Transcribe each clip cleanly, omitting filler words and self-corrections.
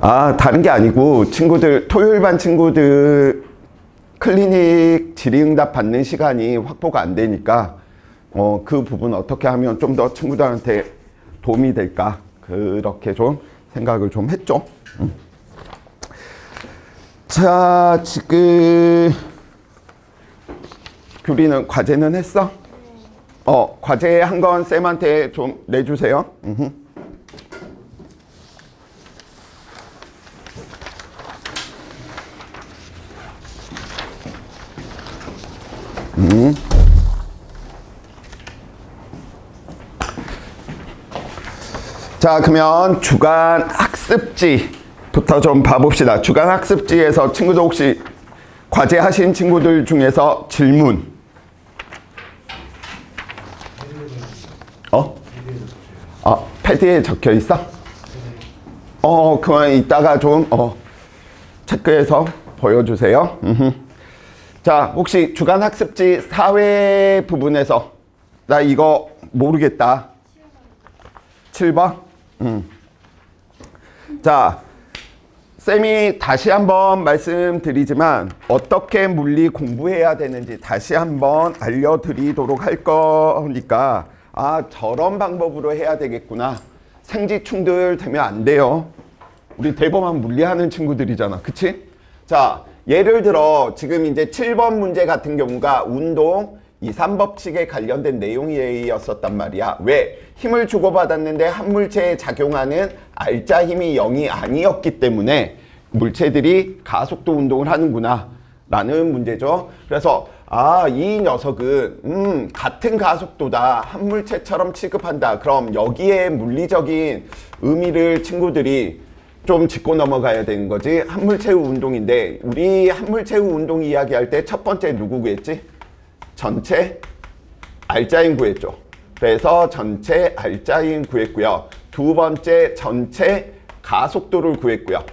아, 다른 게 아니고 친구들, 토요일 반 친구들 클리닉 질의응답 받는 시간이 확보가 안 되니까 그 부분 어떻게 하면 좀 더 친구들한테 도움이 될까, 그렇게 좀 생각을 좀 했죠. 자, 지금 규리는 과제는 했어? 과제 한 건 쌤한테 좀 내주세요. 자, 그러면 주간 학습지부터 좀 봐봅시다. 주간 학습지에서 친구들 혹시 과제 하신 친구들 중에서 질문 패드에 적혀 있어? 그만 이따가 좀 체크해서 보여주세요. 자, 혹시 주간 학습지 사회 부분에서 나 이거 모르겠다. 7번? 자, 쌤이 다시 한번 말씀드리지만 어떻게 물리 공부해야 되는지 다시 한번 알려드리도록 할 거니까, 아, 저런 방법으로 해야 되겠구나. 생지충들 되면 안 돼요. 우리 대범한 물리하는 친구들이잖아. 그치? 자, 예를 들어 지금 이제 7번 문제 같은 경우가 운동 2, 3법칙에 관련된 내용이었었단 말이야. 왜? 힘을 주고받았는데 한 물체에 작용하는 알짜 힘이 0이 아니었기 때문에 물체들이 가속도 운동을 하는구나 라는 문제죠. 그래서 이 녀석은 같은 가속도다, 한 물체처럼 취급한다. 그럼 여기에 물리적인 의미를 친구들이 좀 짚고 넘어가야 되는 거지. 한물체의 운동인데 우리 한물체의 운동 이야기할 때 첫 번째 누구 구했지? 전체 알짜힘 구했죠. 그래서 전체 알짜힘 구했고요. 두 번째 전체 가속도를 구했고요.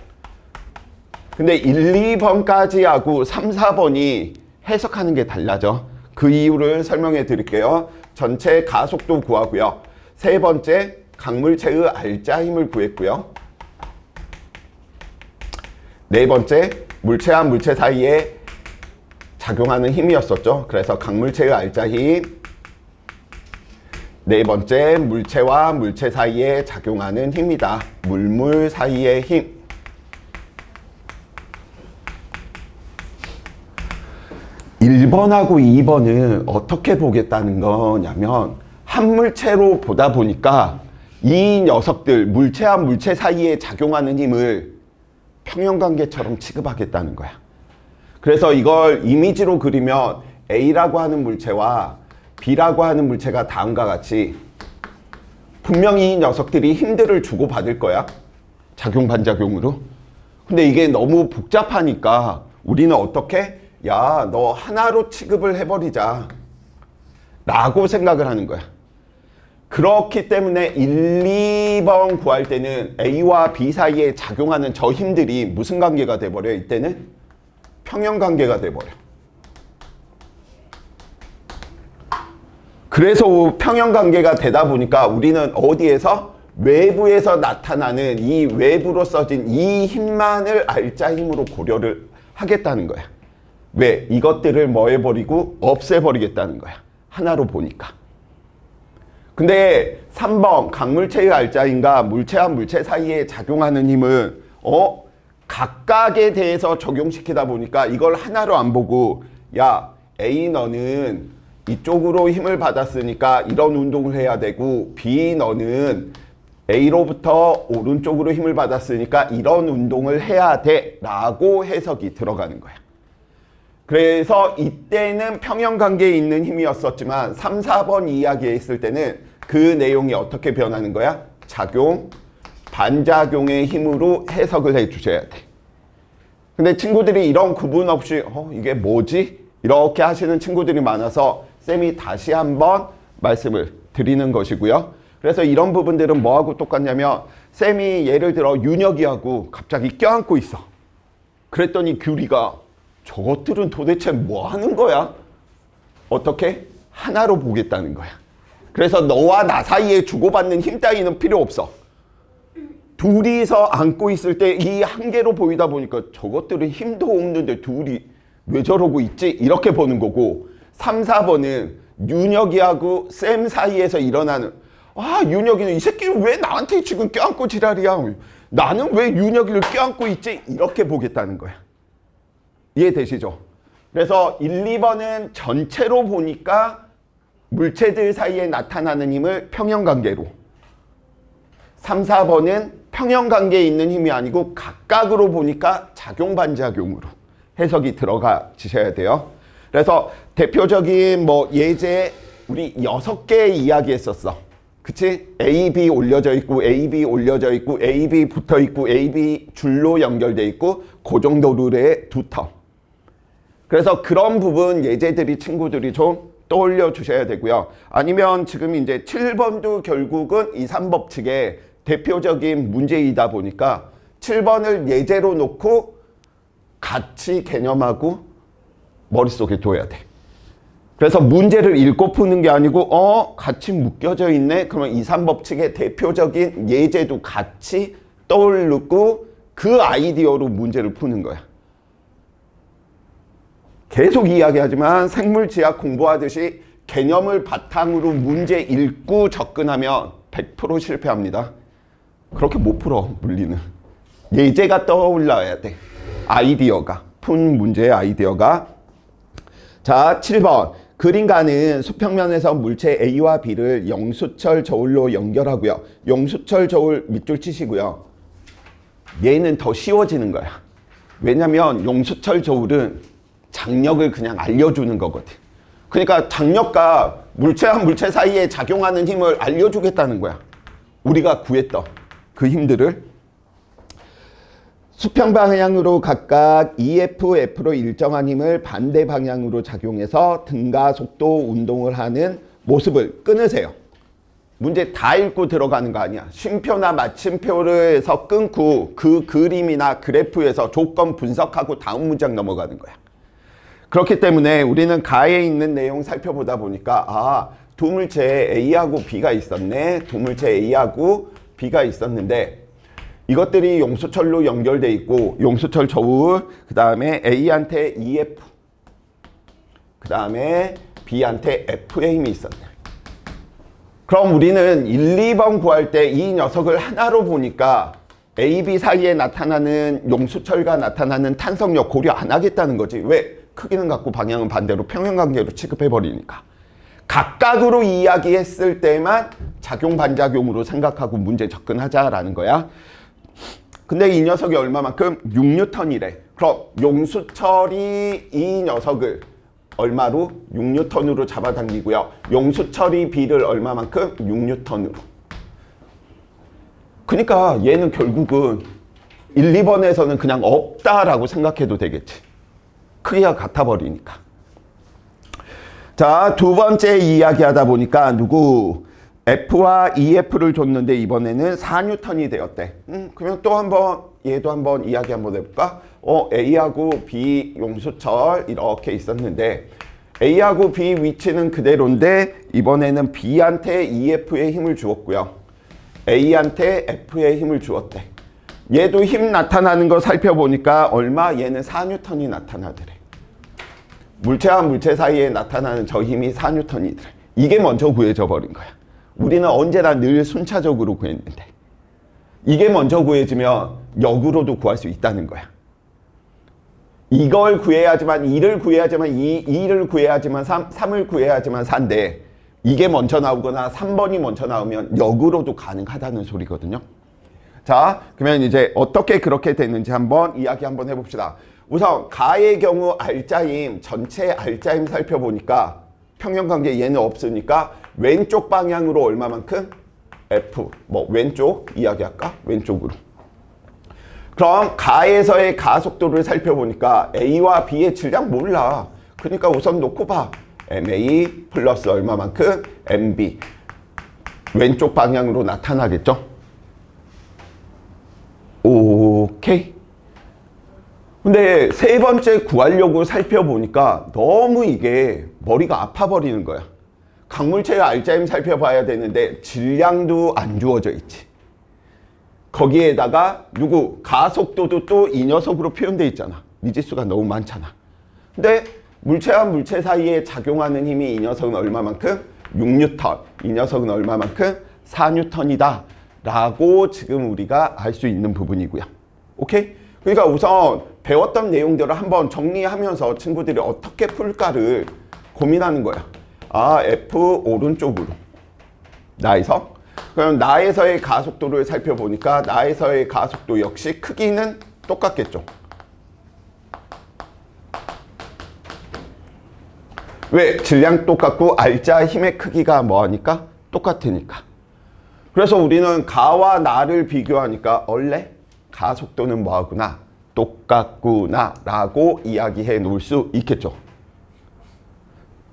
근데 1, 2번까지 하고 3, 4번이 해석하는 게 달라져. 그 이유를 설명해 드릴게요. 전체 가속도 구하고요. 세 번째 강물체의 알짜힘을 구했고요. 네 번째 물체와 물체 사이에 작용하는 힘이었었죠. 그래서 강물체의 알짜힘. 네 번째 물체와 물체 사이에 작용하는 힘이다. 물물 사이의 힘. (1번하고) (2번은) 어떻게 보겠다는 거냐면 한 물체로 보다 보니까 이 녀석들 물체와 물체 사이에 작용하는 힘을 평형관계처럼 취급하겠다는 거야. 그래서 이걸 이미지로 그리면 A라고 하는 물체와 B라고 하는 물체가 다음과 같이 분명히 이 녀석들이 힘들을 주고받을 거야. 작용 반작용으로. 근데 이게 너무 복잡하니까 우리는 어떻게? 야, 너 하나로 취급을 해버리자 라고 생각을 하는 거야. 그렇기 때문에 1, 2번 구할 때는 A와 B 사이에 작용하는 저 힘들이 무슨 관계가 돼버려? 이때는 평형관계가 돼버려. 그래서 평형관계가 되다 보니까 우리는 어디에서? 외부에서 나타나는 이 외부로 써진 이 힘만을 알짜 힘으로 고려를 하겠다는 거야. 왜? 이것들을 뭐 해버리고 없애버리겠다는 거야. 하나로 보니까. 근데 3번 강물체의 알짜힘과 물체와 물체 사이에 작용하는 힘은 각각에 대해서 적용시키다 보니까 이걸 하나로 안 보고, 야, A 너는 이쪽으로 힘을 받았으니까 이런 운동을 해야 되고, B 너는 A로부터 오른쪽으로 힘을 받았으니까 이런 운동을 해야 돼 라고 해석이 들어가는 거야. 그래서 이때는 평형관계에 있는 힘이었었지만 3, 4번 이야기에 있을 때는 그 내용이 어떻게 변하는 거야? 작용, 반작용의 힘으로 해석을 해 주셔야 돼. 근데 친구들이 이런 구분 없이 이게 뭐지? 이렇게 하시는 친구들이 많아서 쌤이 다시 한번 말씀을 드리는 것이고요. 그래서 이런 부분들은 뭐하고 똑같냐면 쌤이 예를 들어 윤혁이하고 갑자기 껴안고 있어. 그랬더니 규리가 저것들은 도대체 뭐 하는 거야? 어떻게? 하나로 보겠다는 거야. 그래서 너와 나 사이에 주고받는 힘 따위는 필요 없어. 둘이서 안고 있을 때 이 한 개로 보이다 보니까 저것들은 힘도 없는데 둘이 왜 저러고 있지? 이렇게 보는 거고 3, 4번은 윤혁이하고 쌤 사이에서 일어나는 윤혁이는 이 새끼는 왜 나한테 지금 껴안고 지랄이야? 나는 왜 윤혁이를 껴안고 있지? 이렇게 보겠다는 거야. 이해되시죠? 그래서 1, 2번은 전체로 보니까 물체들 사이에 나타나는 힘을 평형관계로 3, 4번은 평형관계에 있는 힘이 아니고 각각으로 보니까 작용반작용으로 해석이 들어가지셔야 돼요. 그래서 대표적인 뭐 예제 우리 6개 이야기했었어. 그치? A, B 올려져 있고 A, B 올려져 있고 A, B 붙어 있고 A, B 줄로 연결돼 있고 그 정도의 두 텀. 그래서 그런 부분 예제들이 친구들이 좀 떠올려 주셔야 되고요. 아니면 지금 이제 7번도 결국은 이산법칙의 대표적인 문제이다 보니까 7번을 예제로 놓고 같이 개념하고 머릿속에 둬야 돼. 그래서 문제를 읽고 푸는 게 아니고 같이 묶여져 있네. 그러면 이산법칙의 대표적인 예제도 같이 떠올리고 그 아이디어로 문제를 푸는 거야. 계속 이야기하지만 생물지학 공부하듯이 개념을 바탕으로 문제 읽고 접근하면 100% 실패합니다. 그렇게 못 풀어, 물리는. 예제가 떠올라야 돼. 아이디어가. 푼 문제의 아이디어가. 자, 7번. 그림가는 수평면에서 물체 A와 B를 영수철 저울로 연결하고요. 영수철 저울 밑줄 치시고요. 얘는 더 쉬워지는 거야. 왜냐면 영수철 저울은 장력을 그냥 알려주는 거거든. 그러니까 장력과 물체와 물체 사이에 작용하는 힘을 알려주겠다는 거야. 우리가 구했던 그 힘들을. 수평 방향으로 각각 EF, F로 일정한 힘을 반대 방향으로 작용해서 등가 속도 운동을 하는 모습을 끊으세요. 문제 다 읽고 들어가는 거 아니야. 쉼표나 마침표를 해서 끊고 그 그림이나 그래프에서 조건 분석하고 다음 문장 넘어가는 거야. 그렇기 때문에 우리는 가에 있는 내용 살펴보다 보니까 두 물체 A하고 B가 있었네. 두 물체 A하고 B가 있었는데 이것들이 용수철로 연결돼 있고 용수철 저울, 그 다음에 A한테 EF, 그 다음에 B한테 F의 힘이 있었네. 그럼 우리는 1, 2번 구할 때 이 녀석을 하나로 보니까 A, B 사이에 나타나는 용수철과 나타나는 탄성력 고려 안 하겠다는 거지. 왜? 크기는 같고 방향은 반대로 평형관계로 취급해버리니까. 각각으로 이야기했을 때만 작용 반작용으로 생각하고 문제 접근하자라는 거야. 근데 이 녀석이 얼마만큼? 6N이래. 그럼 용수철이 이 녀석을 얼마로? 6N으로 잡아당기고요. 용수철이 B를 얼마만큼? 6N으로. 그러니까 얘는 결국은 1, 2번에서는 그냥 없다라고 생각해도 되겠지. 크기가 같아 버리니까. 자, 두 번째 이야기하다 보니까 F와 EF를 줬는데 이번에는 4N이 되었대. 그러면 또 한번 얘도 한번 이야기 한번 해볼까? A하고 B 용수철 이렇게 있었는데 A하고 B 위치는 그대로인데 이번에는 B한테 EF의 힘을 주었고요. A한테 F의 힘을 주었대. 얘도 힘 나타나는 거 살펴보니까 얼마? 얘는 4N이 나타나더래. 물체와 물체 사이에 나타나는 저 힘이 4N이더래. 이게 먼저 구해져 버린 거야. 우리는 언제나 늘 순차적으로 구했는데 이게 먼저 구해지면 역으로도 구할 수 있다는 거야. 이걸 구해야지만 2를 구해야지만 2를 구해야지만 3을 구해야지만 4인데 이게 먼저 나오거나 3번이 먼저 나오면 역으로도 가능하다는 소리거든요. 자, 그러면 이제 어떻게 그렇게 됐는지 한번 이야기 한번 해봅시다. 우선 가의 경우 알짜임, 전체 알짜임 살펴보니까 평형관계 얘는 없으니까 왼쪽 방향으로 얼마만큼? F. 뭐 왼쪽 이야기할까? 왼쪽으로. 그럼 가에서의 가속도를 살펴보니까 A와 B의 질량 몰라. 그러니까 우선 놓고 봐. MA 플러스 얼마만큼? MB. 왼쪽 방향으로 나타나겠죠? 오케이. 근데 세 번째 구하려고 살펴보니까 너무 이게 머리가 아파버리는 거야. 강물체의 알짜임 살펴봐야 되는데 질량도 안 주어져 있지. 거기에다가 누구? 가속도도 또 이 녀석으로 표현되어 있잖아. 미지수가 너무 많잖아. 근데 물체와 물체 사이에 작용하는 힘이 이 녀석은 얼마만큼? 6뉴턴. 이 녀석은 얼마만큼? 4뉴턴이다. 라고 지금 우리가 알 수 있는 부분이고요. 오케이? 그러니까 우선 배웠던 내용들을 한번 정리하면서 친구들이 어떻게 풀까를 고민하는 거야. 아, F 오른쪽으로. 나에서? 그럼 나에서의 가속도를 살펴보니까 나에서의 가속도 역시 크기는 똑같겠죠. 왜? 질량 똑같고 알자 힘의 크기가 뭐하니까? 똑같으니까. 그래서 우리는 가와 나를 비교하니까 원래 가속도는 뭐하구나? 똑같구나 라고 이야기해 놓을 수 있겠죠.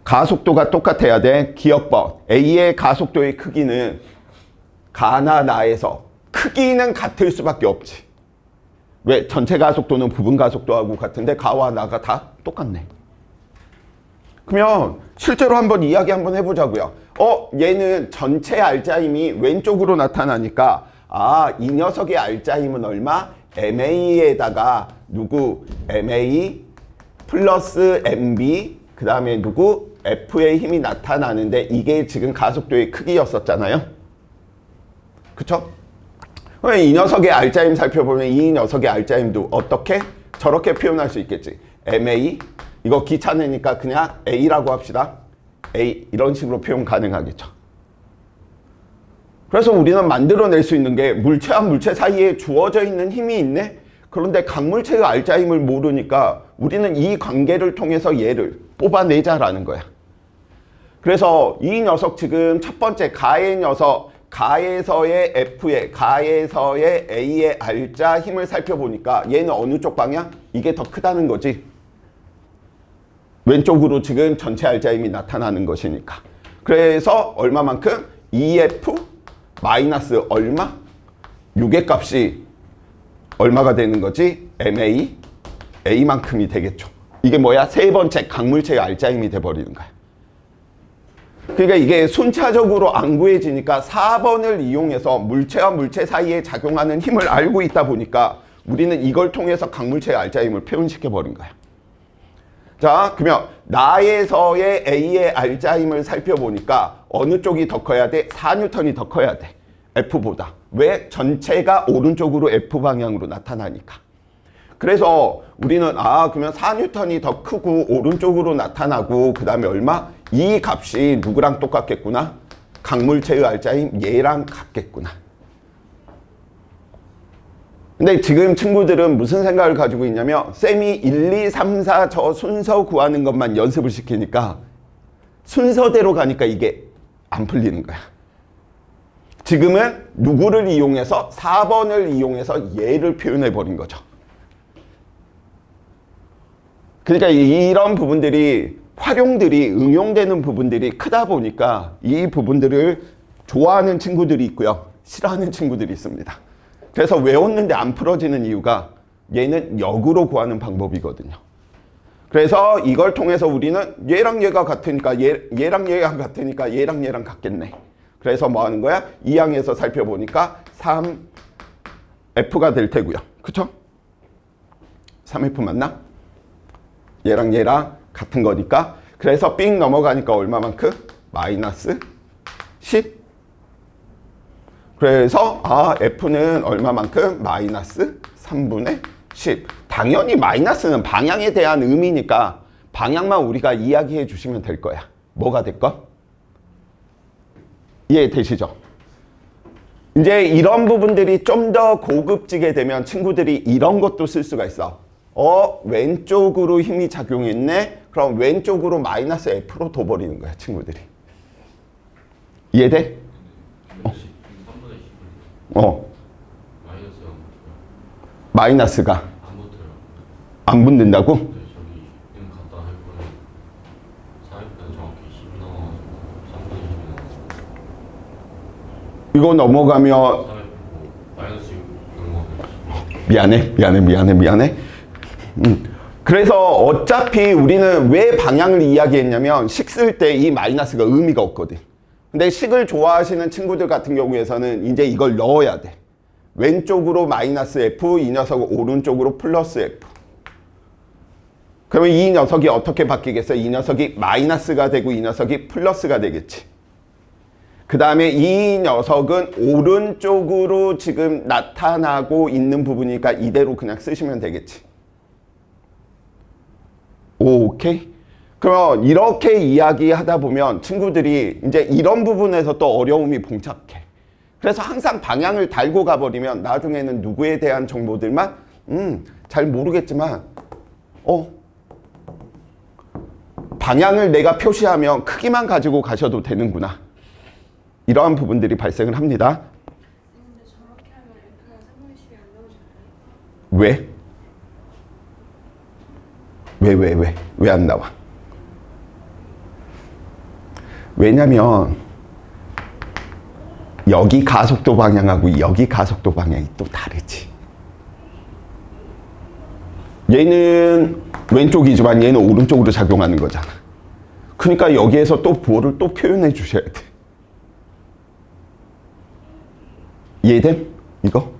가속도가 똑같아야 돼. 기억번. A의 가속도의 크기는 가나 나에서 크기는 같을 수밖에 없지. 왜? 전체 가속도는 부분 가속도하고 같은데 가와 나가 다 똑같네. 그러면 실제로 한번 이야기 한번 해보자고요. 얘는 전체 알자 힘이 왼쪽으로 나타나니까 아, 이 녀석의 알자 힘은 얼마? MA에다가 누구? MA 플러스 MB 그 다음에 누구? F의 힘이 나타나는데 이게 지금 가속도의 크기였었잖아요. 그쵸? 이 녀석의 알자 힘 살펴보면 이 녀석의 알자 힘도 어떻게? 저렇게 표현할 수 있겠지. MA 이거 귀찮으니까 그냥 A라고 합시다. A 이런 식으로 표현 가능하겠죠. 그래서 우리는 만들어낼 수 있는 게 물체와 물체 사이에 주어져 있는 힘이 있네. 그런데 각물체의 알자 힘을 모르니까 우리는 이 관계를 통해서 얘를 뽑아내자라는 거야. 그래서 이 녀석 지금 첫 번째 가의 녀석 가에서의 F의 가에서의 A의 알자 힘을 살펴보니까 얘는 어느 쪽 방향? 이게 더 크다는 거지. 왼쪽으로 지금 전체 알자 힘이 나타나는 것이니까. 그래서 얼마만큼? EF 마이너스 얼마? 6의 값이 얼마가 되는 거지? MA A만큼이 되겠죠. 이게 뭐야? 세 번째 각물체의 알자 힘이 돼버리는 거야. 그러니까 이게 순차적으로 안 구해지니까 4번을 이용해서 물체와 물체 사이에 작용하는 힘을 알고 있다 보니까 우리는 이걸 통해서 각물체의 알자 힘을 표현시켜 버린 거야. 자, 그러면 나에서의 A의 알자 힘을 살펴보니까 어느 쪽이 더 커야 돼? 4뉴턴이 더 커야 돼. F보다. 왜? 전체가 오른쪽으로 F 방향으로 나타나니까. 그래서 우리는 그러면 4뉴턴이 더 크고 오른쪽으로 나타나고 그 다음에 얼마? 이 값이 누구랑 똑같겠구나? 각물체의 알자 힘 얘랑 같겠구나. 근데 지금 친구들은 무슨 생각을 가지고 있냐면 쌤이 1, 2, 3, 4 저 순서 구하는 것만 연습을 시키니까 순서대로 가니까 이게 안 풀리는 거야. 지금은 누구를 이용해서 4번을 이용해서 얘를 표현해 버린 거죠. 그러니까 이런 부분들이 활용들이 응용되는 부분들이 크다 보니까 이 부분들을 좋아하는 친구들이 있고요. 싫어하는 친구들이 있습니다. 그래서 외웠는데 안 풀어지는 이유가 얘는 역으로 구하는 방법이거든요. 그래서 이걸 통해서 우리는 얘랑 얘가 같으니까 얘랑 얘가 같으니까 얘랑 얘랑 같겠네. 그래서 뭐 하는 거야? 2항에서 살펴보니까 3F가 될 테고요. 그쵸? 3F 맞나? 얘랑 얘랑 같은 거니까. 그래서 삥 넘어가니까 얼마만큼? 마이너스 10. 그래서 F는 얼마만큼? 마이너스 3분의 10. 당연히 마이너스는 방향에 대한 의미니까 방향만 우리가 이야기해 주시면 될 거야. 뭐가 될까? 이해되시죠? 이제 이런 부분들이 좀 더 고급지게 되면 친구들이 이런 것도 쓸 수가 있어. 왼쪽으로 힘이 작용했네? 그럼 왼쪽으로 마이너스 F로 둬버리는 거야, 친구들이. 이해돼? 마이너스가 안 붙는다고? 이거 넘어가면 미안해. 그래서 어차피 우리는 왜 방향을 이야기했냐면 식 쓸 때 이 마이너스가 의미가 없거든. 근데 식을 좋아하시는 친구들 같은 경우에서는 이제 이걸 넣어야 돼. 왼쪽으로 마이너스 F, 이 녀석은 오른쪽으로 플러스 F. 그러면 이 녀석이 어떻게 바뀌겠어요? 이 녀석이 마이너스가 되고 이 녀석이 플러스가 되겠지. 그 다음에 이 녀석은 오른쪽으로 지금 나타나고 있는 부분이니까 이대로 그냥 쓰시면 되겠지. 오케이? 그럼 이렇게 이야기하다 보면 친구들이 이제 이런 부분에서 또 어려움이 봉착해. 그래서 항상 방향을 달고 가버리면 나중에는 누구에 대한 정보들만 잘 모르겠지만 방향을 내가 표시하면 크기만 가지고 가셔도 되는구나. 이러한 부분들이 발생을 합니다. 근데 저렇게 하면 F가 3분의 10이 안 나오지 않아요? 왜 안 나와? 왜냐면 여기 가속도 방향하고 여기 가속도 방향이 또 다르지. 얘는 왼쪽이지만 얘는 오른쪽으로 작용하는 거잖아. 그러니까 여기에서 또 부호를 또 표현해 주셔야 돼. 이해됨? 이거?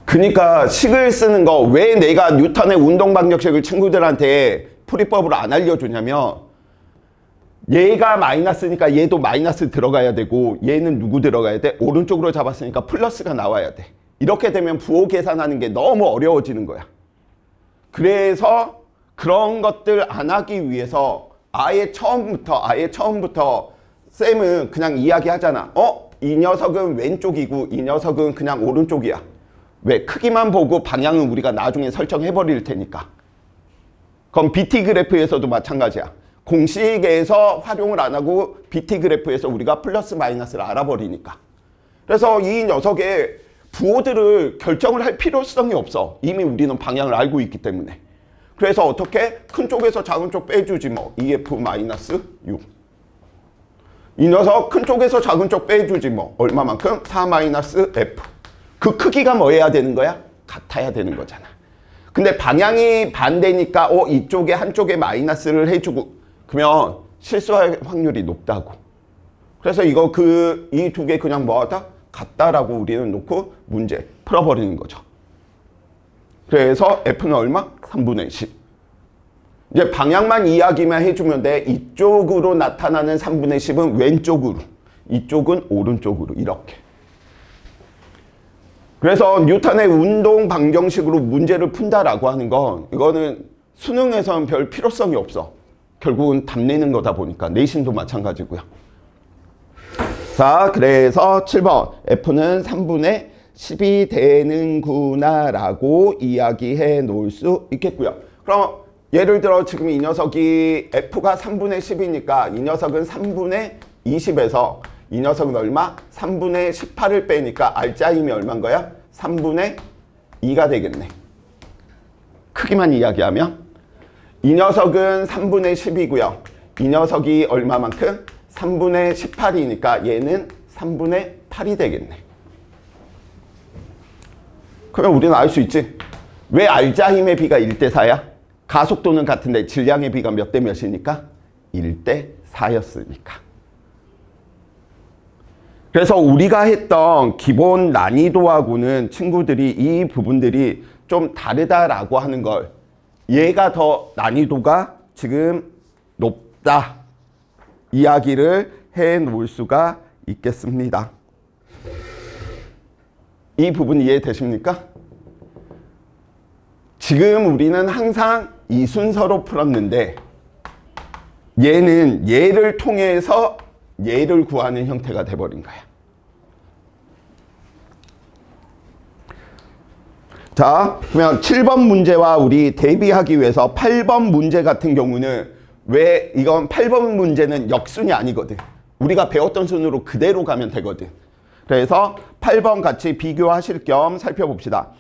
그러니까 식을 쓰는 거 왜 내가 뉴턴의 운동방정식을 친구들한테 풀이법으로 안 알려주냐면 얘가 마이너스니까 얘도 마이너스 들어가야 되고 얘는 누구 들어가야 돼? 오른쪽으로 잡았으니까 플러스가 나와야 돼. 이렇게 되면 부호 계산하는 게 너무 어려워지는 거야. 그래서 그런 것들 안 하기 위해서 아예 처음부터 쌤은 그냥 이야기하잖아. 이 녀석은 왼쪽이고 이 녀석은 그냥 오른쪽이야. 왜? 크기만 보고 방향은 우리가 나중에 설정해 버릴 테니까. 그럼 BT 그래프에서도 마찬가지야. 공식에서 활용을 안 하고 BT 그래프에서 우리가 플러스 마이너스를 알아버리니까. 그래서 이 녀석의 부호들을 결정을 할 필요성이 없어. 이미 우리는 방향을 알고 있기 때문에. 그래서 어떻게? 큰 쪽에서 작은 쪽 빼주지 뭐. EF-6. 이 녀석 큰 쪽에서 작은 쪽 빼주지 뭐. 얼마만큼? 4-F. 그 크기가 뭐 해야 되는 거야? 같아야 되는 거잖아. 근데 방향이 반대니까 이쪽에 한쪽에 마이너스를 해주고 그러면 실수할 확률이 높다고. 그래서 이거 이 두 개 그냥 뭐하다? 같다라고 우리는 놓고 문제 풀어버리는 거죠. 그래서 F는 얼마? 3분의 10. 이제 방향만 이야기만 해주면 돼. 이쪽으로 나타나는 3분의 10은 왼쪽으로, 이쪽은 오른쪽으로 이렇게. 그래서 뉴턴의 운동 방정식으로 문제를 푼다라고 하는 건 이거는 수능에서는 별 필요성이 없어. 결국은 답 내는 거다 보니까 내신도 마찬가지고요. 자, 그래서 7번 F는 3분의 10이 되는구나 라고 이야기해 놓을 수 있겠고요. 그럼 예를 들어 지금 이 녀석이 F가 3분의 10이니까 이 녀석은 3분의 20에서 이 녀석은 얼마? 3분의 18을 빼니까 R자임이 얼마인 거야? 3분의 2가 되겠네. 크기만 이야기하면 이 녀석은 3분의 10이고요. 이 녀석이 얼마만큼? 3분의 18이니까 얘는 3분의 8이 되겠네. 그러면 우리는 알 수 있지. 왜 R자힘의 비가 1대4야? 가속도는 같은데 질량의 비가 몇 대 몇이니까? 1대4였으니까. 그래서 우리가 했던 기본 난이도하고는 친구들이 이 부분들이 좀 다르다라고 하는 걸 얘가 더 난이도가 지금 높다 이야기를 해 놓을 수가 있겠습니다. 이 부분 이해되십니까? 지금 우리는 항상 이 순서로 풀었는데 얘는 얘를 통해서 얘를 구하는 형태가 돼버린 거야. 자, 그러면 7번 문제와 우리 대비하기 위해서 8번 문제 같은 경우는 왜 이건 8번 문제는 역순이 아니거든. 우리가 배웠던 순으로 그대로 가면 되거든. 그래서 8번 같이 비교하실 겸 살펴봅시다.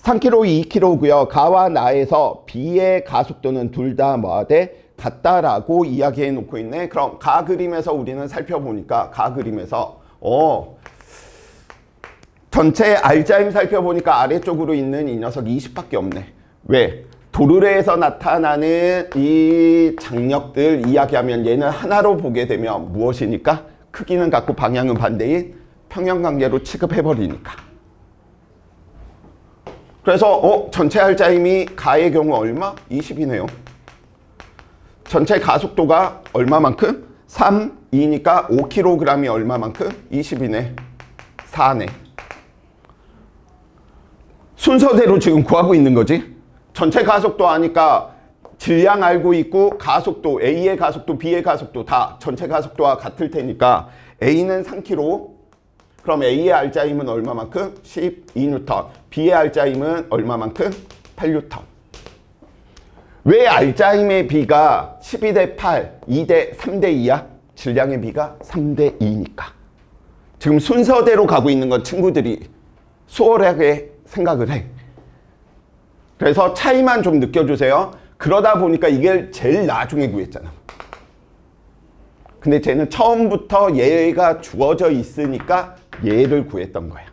3km, 2km고요. 가와 나에서 B의 가속도는 둘 다 뭐가 돼? 같다라고 이야기해 놓고 있네. 그럼 가 그림에서 우리는 살펴보니까 가 그림에서 전체 R자임 살펴보니까 아래쪽으로 있는 이 녀석 20밖에 없네. 왜? 도르래에서 나타나는 이 장력들 이야기하면 얘는 하나로 보게 되면 무엇이니까? 크기는 같고 방향은 반대인 평형관계로 취급해버리니까. 그래서 전체 알자 힘이 가의 경우 얼마? 20이네요. 전체 가속도가 얼마만큼? 3, 2니까 5kg이 얼마만큼? 20이네. 4네. 순서대로 지금 구하고 있는 거지. 전체 가속도 하니까 질량 알고 있고 가속도, A의 가속도, B의 가속도 다 전체 가속도와 같을 테니까 A는 3kg. 그럼 A의 알자 힘은 얼마만큼? 12N. B의 알자 힘은 얼마만큼? 8N. 왜 알자 힘의 B가 12대 8, 2대 3대 2야? 질량의 B가 3대 2니까. 지금 순서대로 가고 있는 건 친구들이 수월하게 생각을 해. 그래서 차이만 좀 느껴주세요. 그러다 보니까 이게 제일 나중에 구했잖아. 근데 쟤는 처음부터 얘가 주어져 있으니까 얘를 구했던 거야.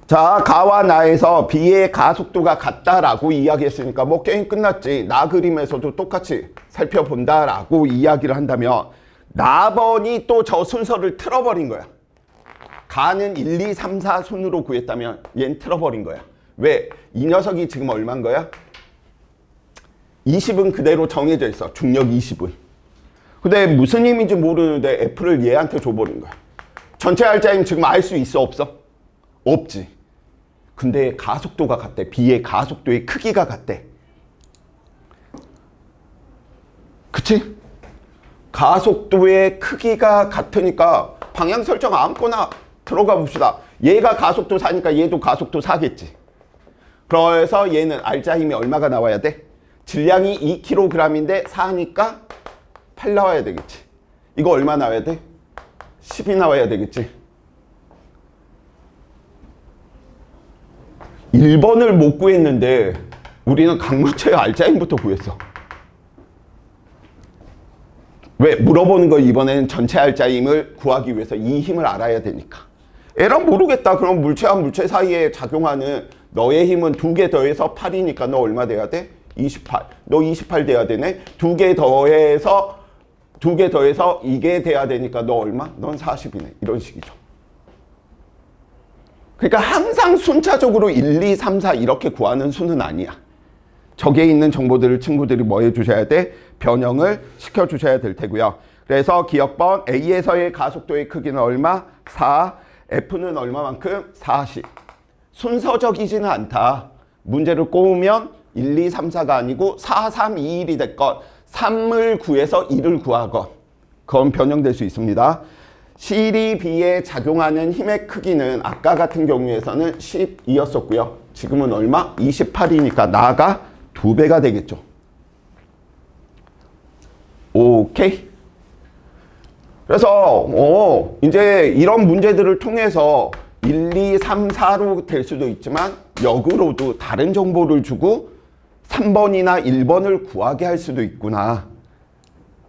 자, 가와 나에서 B의 가속도가 같다라고 이야기했으니까 뭐 게임 끝났지. 나 그림에서도 똑같이 살펴본다라고 이야기를 한다면 나번이 또 저 순서를 틀어버린 거야. 가는 1, 2, 3, 4 순으로 구했다면 얘는 틀어버린 거야. 왜? 이 녀석이 지금 얼마인 거야? 20은 그대로 정해져 있어. 중력 20은. 근데 무슨 힘인지 모르는데 F를 얘한테 줘버린 거야. 전체 알자힘 지금 알 수 있어? 없어? 없지. 근데 가속도가 같대. B의 가속도의 크기가 같대. 그치? 가속도의 크기가 같으니까 방향 설정 아무거나 들어가 봅시다. 얘가 가속도 4니까 얘도 가속도 4겠지. 그래서 얘는 알자 힘이 얼마가 나와야 돼? 질량이 2kg인데 4니까 8 나와야 되겠지. 이거 얼마 나와야 돼? 10이 나와야 되겠지. 1번을 못 구했는데 우리는 강물체의 알자 힘부터 구했어. 왜? 물어보는 거 이번에는 전체 알자 힘을 구하기 위해서 이 힘을 알아야 되니까. 에랑 모르겠다. 그럼 물체와 물체 사이에 작용하는 너의 힘은 2개 더해서 8이니까 너 얼마 돼야 돼? 28. 너 28 돼야 되네. 2개 더해서 이게 돼야 되니까 너 얼마? 넌 40이네. 이런 식이죠. 그러니까 항상 순차적으로 1, 2, 3, 4 이렇게 구하는 수는 아니야. 저기에 있는 정보들을 친구들이 뭐 해주셔야 돼? 변형을 시켜주셔야 될 테고요. 그래서 기억번 A에서의 가속도의 크기는 얼마? 4. F는 얼마만큼? 40. 순서적이지는 않다. 문제를 꼬우면 1, 2, 3, 4가 아니고 4, 3, 2, 1이 됐건 3을 구해서 1을 구하건 그건 변형될 수 있습니다. 실이 B에 작용하는 힘의 크기는 아까 같은 경우에서는 12였었고요. 지금은 얼마? 28이니까 나가 2배가 되겠죠. 오케이? 그래서 이제 이런 문제들을 통해서 1, 2, 3, 4로 될 수도 있지만 역으로도 다른 정보를 주고 3번이나 1번을 구하게 할 수도 있구나.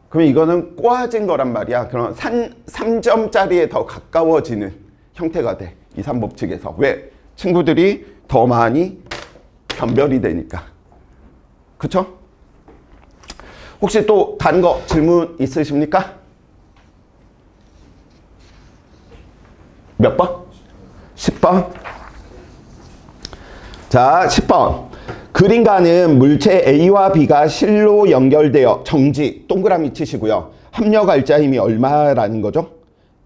그럼 이거는 꼬아진 거란 말이야. 그럼 3점짜리에 더 가까워지는 형태가 돼. 이 3법칙에서. 왜? 친구들이 더 많이 변별이 되니까. 그쵸? 혹시 또 다른 거 질문 있으십니까? 몇 번? 10번. 자, 10번. 그림가는 물체 A와 B가 실로 연결되어 정지, 동그라미 치시고요. 합력 알자 힘이 얼마라는 거죠?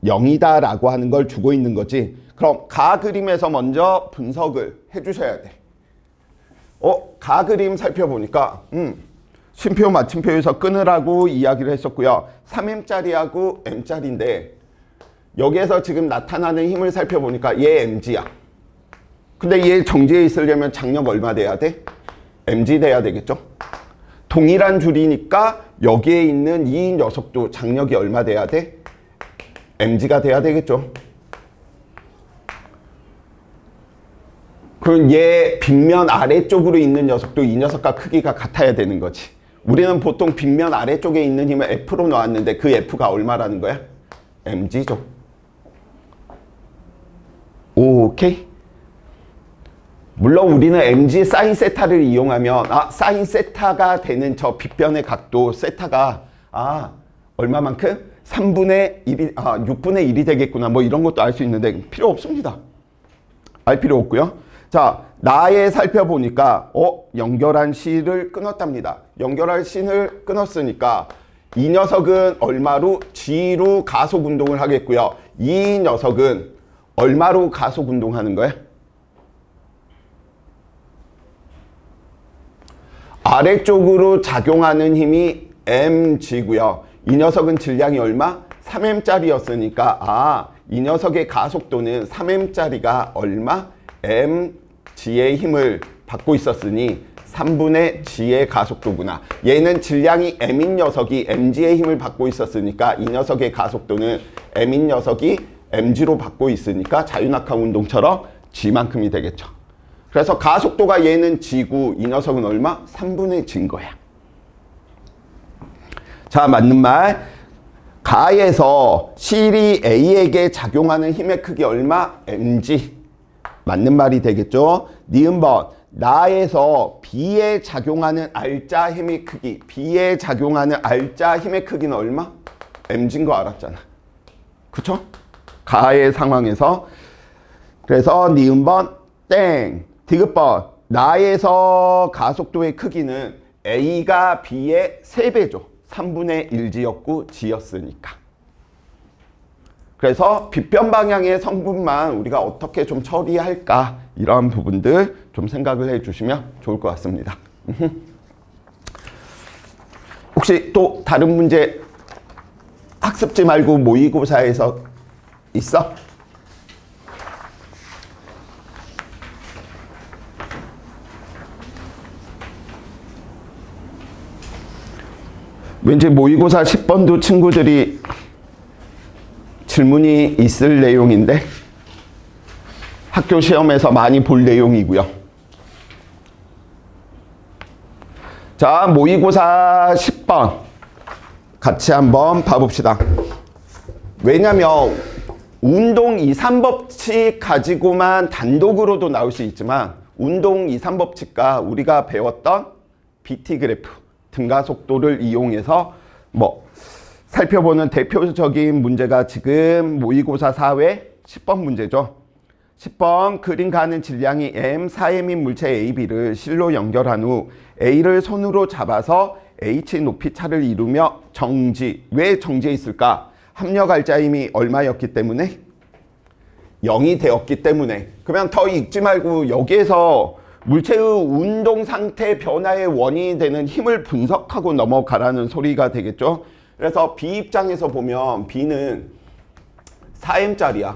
0이다 라고 하는 걸 주고 있는 거지. 그럼 가 그림에서 먼저 분석을 해주셔야 돼. 가 그림 살펴보니까 쉼표 마침표에서 끊으라고 이야기를 했었고요. 3M짜리하고 M짜리인데 여기에서 지금 나타나는 힘을 살펴보니까 얘 mg야. 근데 얘 정지에 있으려면 장력 얼마 돼야 돼? mg 돼야 되겠죠? 동일한 줄이니까 여기에 있는 이 녀석도 장력이 얼마 돼야 돼? mg가 돼야 되겠죠? 그럼 얘 빗면 아래쪽으로 있는 녀석도 이 녀석과 크기가 같아야 되는 거지. 우리는 보통 빗면 아래쪽에 있는 힘을 F로 놓았는데 그 F가 얼마라는 거야? mg죠. 오케이? 물론 우리는 mg 사인 세타를 이용하면 사인 세타가 되는 저 빗변의 각도 세타가 얼마만큼? 3분의 1이, 6분의 1이 되겠구나. 뭐 이런 것도 알 수 있는데 필요 없습니다. 알 필요 없고요. 자, 나에 살펴보니까 연결한 C를 끊었답니다. 연결한 C를 끊었으니까 이 녀석은 얼마로? G로 가속 운동을 하겠고요. 이 녀석은 얼마로 가속 운동하는 거예요? 아래쪽으로 작용하는 힘이 mg고요. 이 녀석은 질량이 얼마? 3m짜리였으니까 이 녀석의 가속도는 3m짜리가 얼마? mg의 힘을 받고 있었으니 3분의 g의 가속도구나. 얘는 질량이 m인 녀석이 mg의 힘을 받고 있었으니까 이 녀석의 가속도는 m인 녀석이 mg로 받고 있으니까 자유낙하 운동처럼 g만큼이 되겠죠. 그래서 가속도가 얘는 g고 이 녀석은 얼마? 3분의 g인 거야. 자, 맞는 말. 가에서 실이 A에게 작용하는 힘의 크기 얼마? mg. 맞는 말이 되겠죠. 니은번. 나에서 B에 작용하는 R자 힘의 크기. B에 작용하는 R자 힘의 크기는 얼마? mg인 거 알았잖아. 그쵸? 가의 상황에서. 그래서 니은번 땡. 디귿번. 나에서 가속도의 크기는 A가 B의 3배죠. 3분의 1g였고 g였으니까. 그래서 빗변 방향의 성분만 우리가 어떻게 좀 처리할까, 이런 부분들 좀 생각을 해주시면 좋을 것 같습니다. 혹시 또 다른 문제 학습지 말고 모의고사에서 있어? 왠지 모의고사 10번도 친구들이 질문이 있을 내용인데 학교 시험에서 많이 볼 내용이고요. 자, 모의고사 10번 같이 한번 봐봅시다. 왜냐면 운동 2, 3법칙 가지고만 단독으로도 나올 수 있지만 운동 2, 3법칙과 우리가 배웠던 BT 그래프 등가속도를 이용해서 살펴보는 대표적인 문제가 지금 모의고사 4회 10번 문제죠. 10번 그림 가는 질량이 m, 4m인 물체 AB를 실로 연결한 후 A를 손으로 잡아서 H 높이 차를 이루며 정지. 왜 정지해 있을까? 합력 알자힘이 얼마였기 때문에? 0이 되었기 때문에. 그러면 더 읽지 말고 여기에서 물체의 운동 상태 변화의 원인이 되는 힘을 분석하고 넘어가라는 소리가 되겠죠. 그래서 B 입장에서 보면 B는 4m짜리야.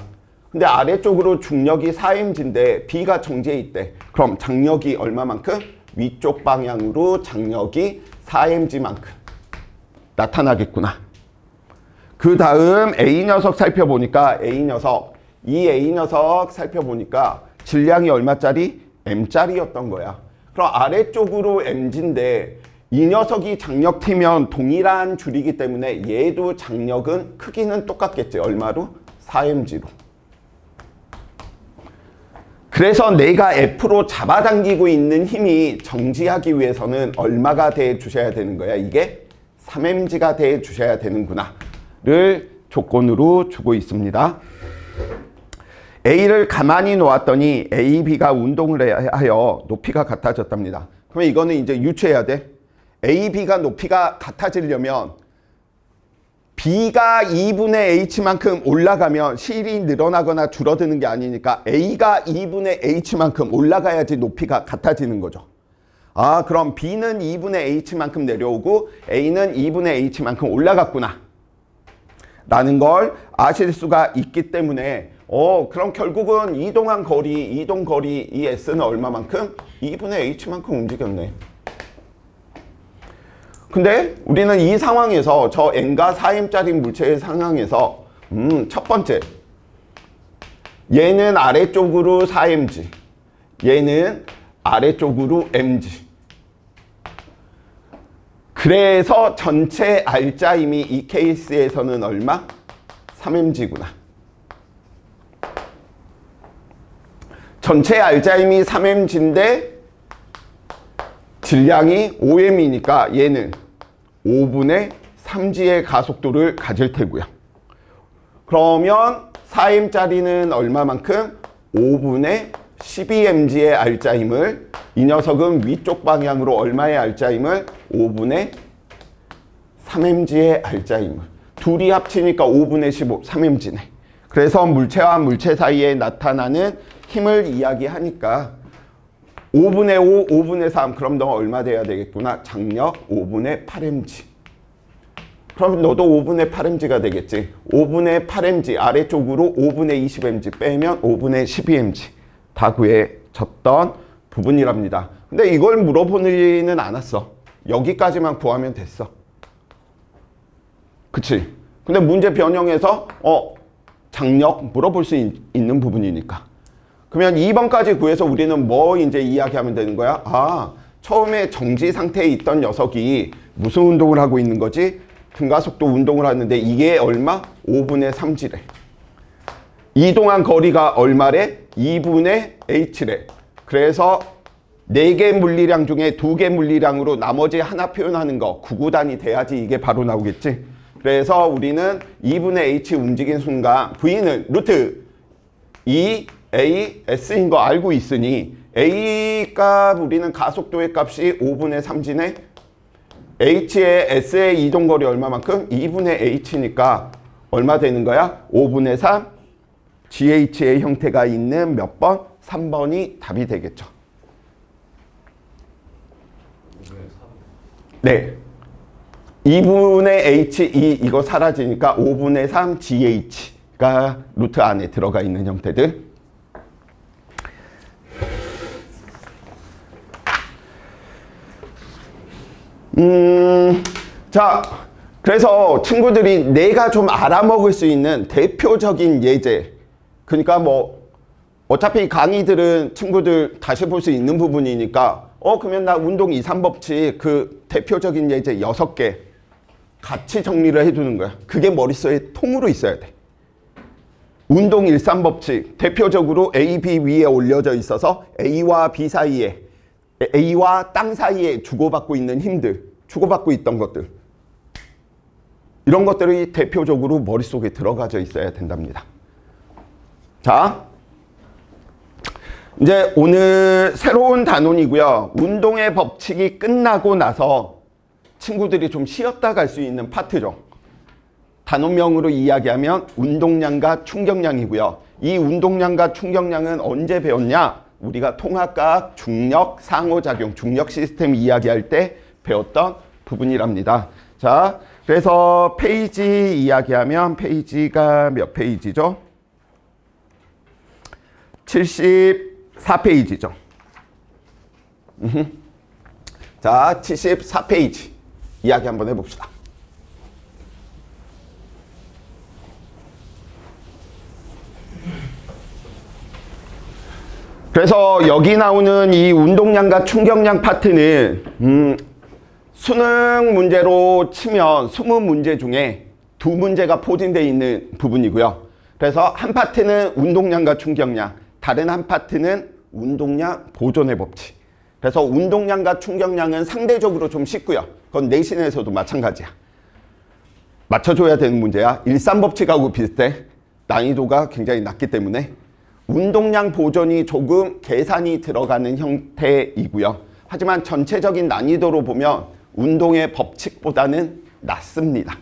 근데 아래쪽으로 중력이 4mg인데 B가 정지해 있대. 그럼 장력이 얼마만큼? 위쪽 방향으로 장력이 4mg만큼 나타나겠구나. 그 다음 A 녀석 살펴보니까 이 A 녀석 살펴보니까 질량이 얼마짜리? m짜리였던 거야. 그럼 아래쪽으로 mg인데 이 녀석이 장력T면 동일한 줄이기 때문에 얘도 장력은 크기는 똑같겠지. 얼마로? 4mg로. 그래서 내가 F로 잡아당기고 있는 힘이 정지하기 위해서는 얼마가 돼 주셔야 되는 거야? 이게 3mg가 돼 주셔야 되는구나 를 조건으로 주고 있습니다. A를 가만히 놓았더니 A, B가 운동을 하여 높이가 같아졌답니다. 그러면 이거는 이제 유추해야 돼. A, B가 높이가 같아지려면 B가 2분의 H만큼 올라가면 실이 늘어나거나 줄어드는 게 아니니까 A가 2분의 H만큼 올라가야지 높이가 같아지는 거죠. 그럼 B는 2분의 H만큼 내려오고 A는 2분의 H만큼 올라갔구나 라는 걸 아실 수가 있기 때문에 그럼 결국은 이동 거리 이 S는 얼마만큼? 2분의 H만큼 움직였네. 근데 우리는 이 상황에서 저 N과 4m짜리 물체의 상황에서 첫 번째 얘는 아래쪽으로 4mg 얘는 아래쪽으로 mg 그래서 전체 R자힘이 이 케이스에서는 얼마? 3mg구나. 전체 R자힘이 3mg인데 질량이 5m이니까 얘는 5분의 3g의 가속도를 가질 테고요. 그러면 4m짜리는 얼마만큼? 5분의 12mg의 알짜힘을, 이 녀석은 위쪽 방향으로 얼마의 알짜힘을? 5분의 3mg의 알짜힘을. 둘이 합치니까 5분의 15, 3mg네. 그래서 물체와 물체 사이에 나타나는 힘을 이야기하니까 5분의 5, 5분의 3, 그럼 너 얼마 돼야 되겠구나? 장력 5분의 8mg. 그럼 너도 5분의 8mg가 되겠지. 5분의 8mg 아래쪽으로 5분의 20mg 빼면 5분의 12mg 다 구해졌던 부분이랍니다. 근데 이걸 물어보지는 않았어. 여기까지만 구하면 됐어. 그치? 근데 문제 변형해서 장력 물어볼 수 있는 부분이니까. 그러면 2번까지 구해서 우리는 뭐 이제 이야기하면 되는 거야? 아, 처음에 정지 상태에 있던 녀석이 무슨 운동을 하고 있는 거지? 등가속도 운동을 하는데 이게 얼마? 5분의 3g래. 이동한 거리가 얼마래? 2분의 h래. 그래서 4개 물리량 중에 2개 물리량으로 나머지 하나 표현하는 거 구구단이 돼야지 이게 바로 나오겠지. 그래서 우리는 2분의 h 움직인 순간 v는 루트 2aS인 거 알고 있으니 a 값 우리는 가속도의 값이 5분의 3g네. h의 s의 이동거리 얼마만큼? 2분의 h니까 얼마 되는 거야? 5분의 3 GH의 형태가 있는 몇 번? 3번이 답이 되겠죠. 네. 2분의 h, 이거 사라지니까 5분의 3 GH가 루트 안에 들어가 있는 형태들. 자, 그래서 친구들이 내가 좀 알아먹을 수 있는 대표적인 예제, 그러니까 뭐 어차피 강의들은 친구들 다시 볼 수 있는 부분이니까 그러면 나 운동 2, 3법칙 그 대표적인 예제 6개 같이 정리를 해두는 거야. 그게 머릿속에 통으로 있어야 돼. 운동 1, 3법칙 대표적으로 A, B 위에 올려져 있어서 A와 B 사이에, A와 땅 사이에 주고받고 있는 힘들, 주고받고 있던 것들, 이런 것들이 대표적으로 머릿속에 들어가져 있어야 된답니다. 자, 이제 오늘 새로운 단원이고요. 운동의 법칙이 끝나고 나서 친구들이 좀 쉬었다 갈 수 있는 파트죠. 단원명으로 이야기하면 운동량과 충격량이고요. 이 운동량과 충격량은 언제 배웠냐? 우리가 통합과학, 중력, 상호작용, 중력 시스템 이야기할 때 배웠던 부분이랍니다. 자, 그래서 페이지 이야기하면 페이지가 몇 페이지죠? 74페이지죠. 자, 74페이지 이야기 한번 해봅시다. 그래서 여기 나오는 이 운동량과 충격량 파트는 수능 문제로 치면 20문제 중에 2문제가 포진되어 있는 부분이고요. 그래서 한 파트는 운동량과 충격량, 다른 한 파트는 운동량 보존의 법칙. 그래서 운동량과 충격량은 상대적으로 좀 쉽고요. 그건 내신에서도 마찬가지야. 맞춰줘야 되는 문제야. 일산법칙하고 비슷해. 난이도가 굉장히 낮기 때문에 운동량 보존이 조금 계산이 들어가는 형태이고요. 하지만 전체적인 난이도로 보면 운동의 법칙보다는 낮습니다.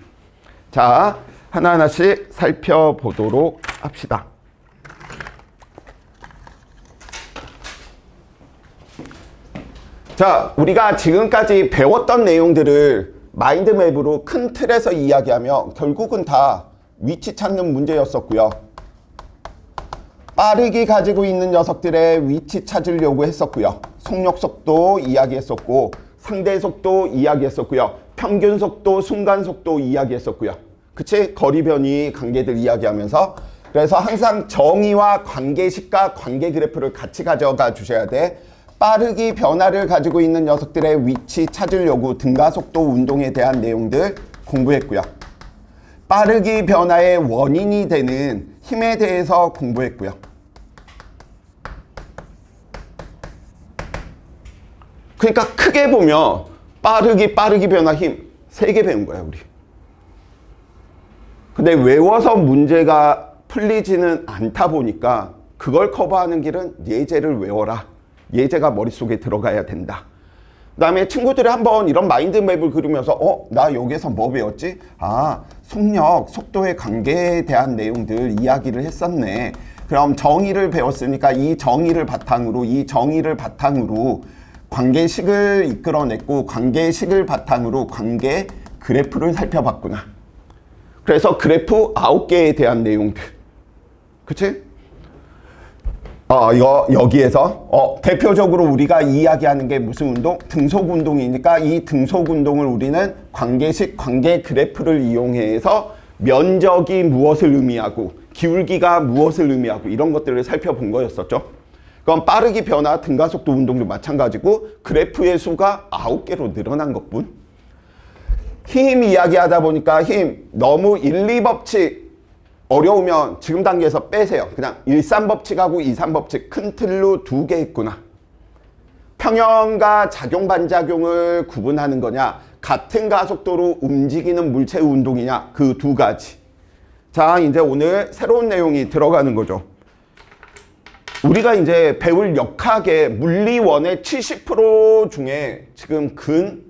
자, 하나하나씩 살펴보도록 합시다. 자, 우리가 지금까지 배웠던 내용들을 마인드맵으로 큰 틀에서 이야기하면 결국은 다 위치 찾는 문제였었고요. 빠르게 가지고 있는 녀석들의 위치 찾으려고 했었고요. 속력속도 이야기했었고, 상대속도 이야기했었고요. 평균속도, 순간속도 이야기했었고요. 그치? 거리변이 관계들 이야기하면서. 그래서 항상 정의와 관계식과 관계 그래프를 같이 가져가 주셔야 돼. 빠르기 변화를 가지고 있는 녀석들의 위치 찾으려고 등가속도 운동에 대한 내용들 공부했고요. 빠르기 변화의 원인이 되는 힘에 대해서 공부했고요. 그러니까 크게 보면 빠르기 변화 힘 3개 배운 거야 우리. 근데 외워서 문제가 풀리지는 않다 보니까 그걸 커버하는 길은 예제를 외워라. 예제가 머릿속에 들어가야 된다. 그 다음에 친구들이 한번 이런 마인드맵을 그리면서 나 여기서 뭐 배웠지? 아, 속력, 속도의 관계에 대한 내용들 이야기를 했었네. 그럼 정의를 배웠으니까 이 정의를 바탕으로 관계식을 이끌어냈고 관계식을 바탕으로 관계 그래프를 살펴봤구나. 그래서 그래프 9개에 대한 내용들. 그치? 여기에서 대표적으로 우리가 이야기하는 게 무슨 운동? 등속 운동이니까 이 등속 운동을 우리는 관계식 관계 그래프를 이용해서 면적이 무엇을 의미하고 기울기가 무엇을 의미하고 이런 것들을 살펴본 거였었죠. 그럼 빠르기 변화 등가속도 운동도 마찬가지고 그래프의 수가 9개로 늘어난 것뿐. 힘 이야기하다 보니까 힘 너무 1, 2법칙 어려우면 지금 단계에서 빼세요. 그냥 1, 3법칙하고 2, 3법칙 큰 틀로 2개 있구나. 평형과 작용 반작용을 구분하는 거냐, 같은 가속도로 움직이는 물체의 운동이냐, 그 2가지. 자, 이제 오늘 새로운 내용이 들어가는 거죠. 우리가 이제 배울 역학의 물리원의 70% 중에 지금 근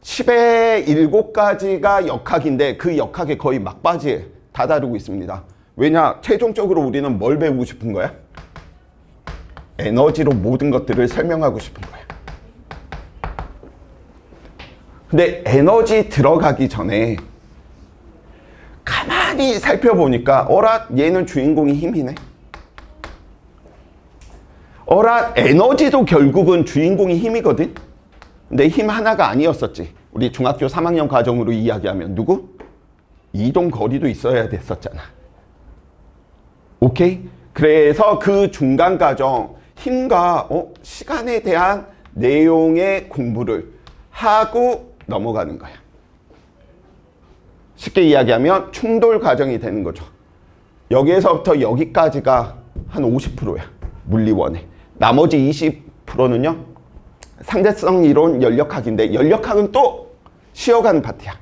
10의 7가지가 역학인데 그 역학의 거의 막바지에 다다르고 있습니다. 왜냐? 최종적으로 우리는 뭘 배우고 싶은 거야? 에너지로 모든 것들을 설명하고 싶은 거야. 근데 에너지 들어가기 전에 가만히 살펴보니까 얘는 주인공이 힘이네. 에너지도 결국은 주인공이 힘이거든. 근데 힘 하나가 아니었었지. 우리 중학교 3학년 과정으로 이야기하면 누구? 이동 거리도 있어야 됐었잖아. 오케이? 그래서 그 중간 과정 힘과 시간에 대한 내용의 공부를 하고 넘어가는 거야. 쉽게 이야기하면 충돌 과정이 되는 거죠. 여기에서부터 여기까지가 한 50%야. 물리원에. 나머지 20%는요. 상대성 이론 연력학인데 연력학은 또 쉬어가는 파트야.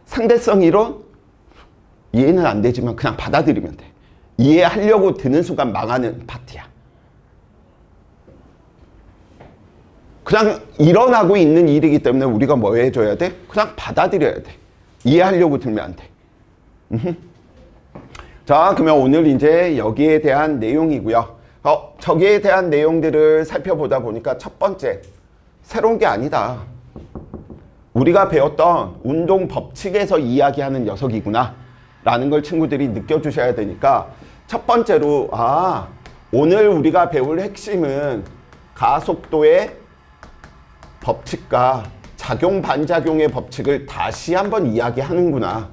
상대성 이론 이해는 안 되지만 그냥 받아들이면 돼. 이해하려고 드는 순간 망하는 파트야. 그냥 일어나고 있는 일이기 때문에 우리가 뭐 해줘야 돼? 그냥 받아들여야 돼. 이해하려고 들면 안 돼. 자, 그러면 오늘 이제 여기에 대한 내용이고요. 저기에 대한 내용들을 살펴보다 보니까 첫 번째, 새로운 게 아니다. 우리가 배웠던 운동 법칙에서 이야기하는 녀석이구나 라는 걸 친구들이 느껴주셔야 되니까 첫 번째로 오늘 우리가 배울 핵심은 가속도의 법칙과 작용 반작용의 법칙을 다시 한번 이야기하는구나.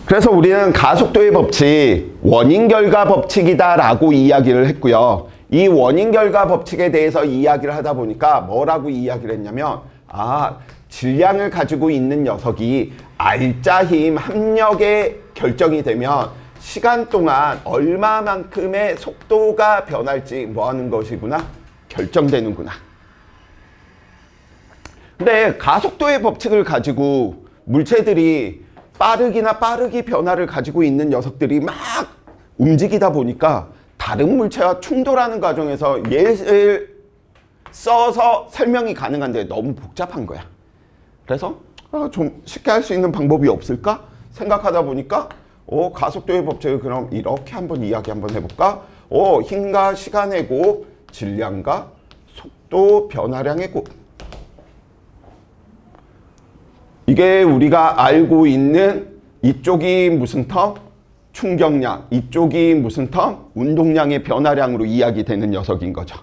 그래서 우리는 가속도의 법칙, 원인결과 법칙이다 라고 이야기를 했고요. 이 원인결과 법칙에 대해서 이야기를 하다 보니까 뭐라고 이야기를 했냐면 질량을 가지고 있는 녀석이 알짜 힘 합력에 결정이 되면 시간 동안 얼마만큼의 속도가 변할지 뭐하는 것이구나? 결정되는구나. 근데 가속도의 법칙을 가지고 물체들이 빠르기 변화를 가지고 있는 녀석들이 막 움직이다 보니까 다른 물체와 충돌하는 과정에서 예를 써서 설명이 가능한데 너무 복잡한 거야. 그래서 좀 쉽게 할 수 있는 방법이 없을까 생각하다 보니까 가속도의 법칙을 그럼 이렇게 한번 이야기 한번 해볼까? 힘과 시간의 곱, 질량과 속도 변화량의 곱. 이게 우리가 알고 있는 이쪽이 무슨 텀? 충격량. 이쪽이 무슨 텀? 운동량의 변화량으로 이야기되는 녀석인 거죠.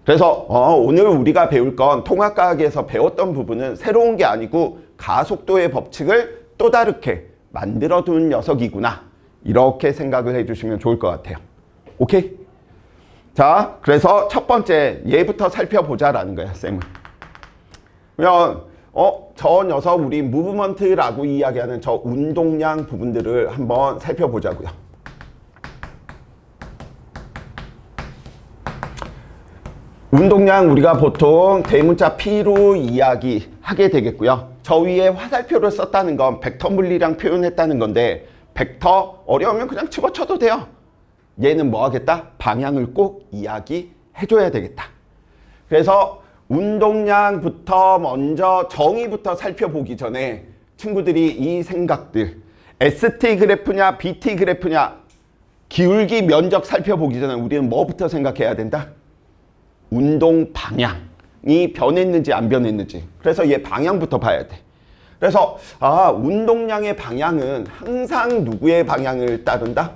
그래서 오늘 우리가 배울 건 통합과학에서 배웠던 부분은 새로운 게 아니고 가속도의 법칙을 또 다르게 만들어둔 녀석이구나. 이렇게 생각을 해주시면 좋을 것 같아요. 오케이? 자, 그래서 첫 번째 얘부터 살펴보자라는 거야, 쌤은. 그러면 저 녀석 우리 무브먼트라고 이야기하는 저 운동량 부분들을 한번 살펴보자고요. 운동량 우리가 보통 대문자 P로 이야기하게 되겠고요. 저 위에 화살표를 썼다는 건 벡터 물리량 표현했다는 건데 벡터 어려우면 그냥 집어쳐도 돼요. 얘는 뭐 하겠다? 방향을 꼭 이야기해줘야 되겠다. 그래서 운동량부터 먼저 정의부터 살펴보기 전에 친구들이 이 생각들 ST 그래프냐 BT 그래프냐 기울기 면적 살펴보기 전에 우리는 뭐부터 생각해야 된다? 운동 방향이 변했는지 안 변했는지. 그래서 얘 방향부터 봐야 돼. 그래서 운동량의 방향은 항상 누구의 방향을 따른다?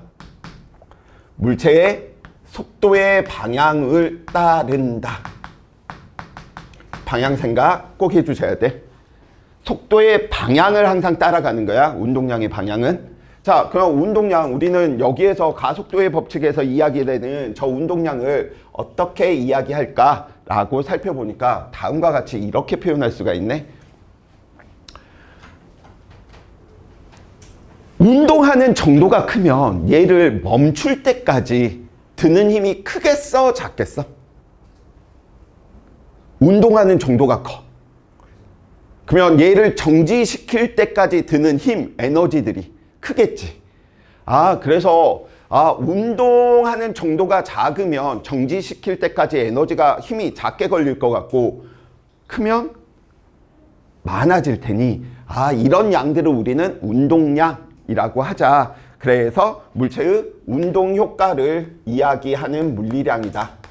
물체의 속도의 방향을 따른다. 방향 생각 꼭 해주셔야 돼. 속도의 방향을 항상 따라가는 거야. 운동량의 방향은. 자, 그럼 운동량 우리는 여기에서 가속도의 법칙에서 이야기되는 저 운동량을 어떻게 이야기할까라고 살펴보니까 다음과 같이 이렇게 표현할 수가 있네. 운동하는 정도가 크면 얘를 멈출 때까지 드는 힘이 크겠어, 작겠어? 운동하는 정도가 커. 그러면 얘를 정지시킬 때까지 드는 힘, 에너지들이 크겠지. 그래서 운동하는 정도가 작으면 정지시킬 때까지 에너지가 힘이 작게 걸릴 것 같고 크면 많아질 테니 이런 양들을 우리는 운동량이라고 하자. 그래서 물체의 운동 효과를 이야기하는 물리량이다.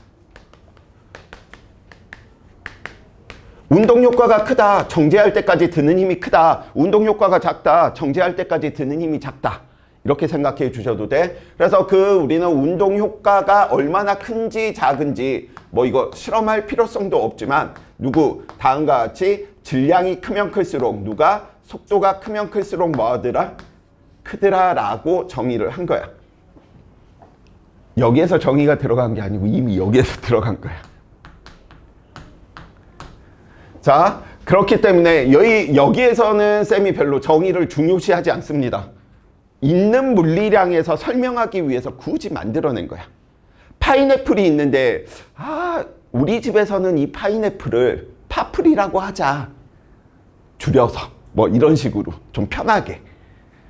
운동 효과가 크다. 정지할 때까지 드는 힘이 크다. 운동 효과가 작다. 정지할 때까지 드는 힘이 작다. 이렇게 생각해 주셔도 돼. 그래서 우리는 운동 효과가 얼마나 큰지 작은지 뭐 이거 실험할 필요성도 없지만 다음과 같이 질량이 크면 클수록 누가 속도가 크면 클수록 뭐하더라? 크더라 라고 정의를 한 거야. 여기에서 정의가 들어간 게 아니고 이미 여기에서 들어간 거야. 자, 그렇기 때문에 여기에서는 쌤이 별로 정의를 중요시하지 않습니다. 있는 물리량에서 설명하기 위해서 굳이 만들어낸 거야. 파인애플이 있는데 우리 집에서는 이 파인애플을 파플이라고 하자. 줄여서 뭐 이런 식으로 좀 편하게.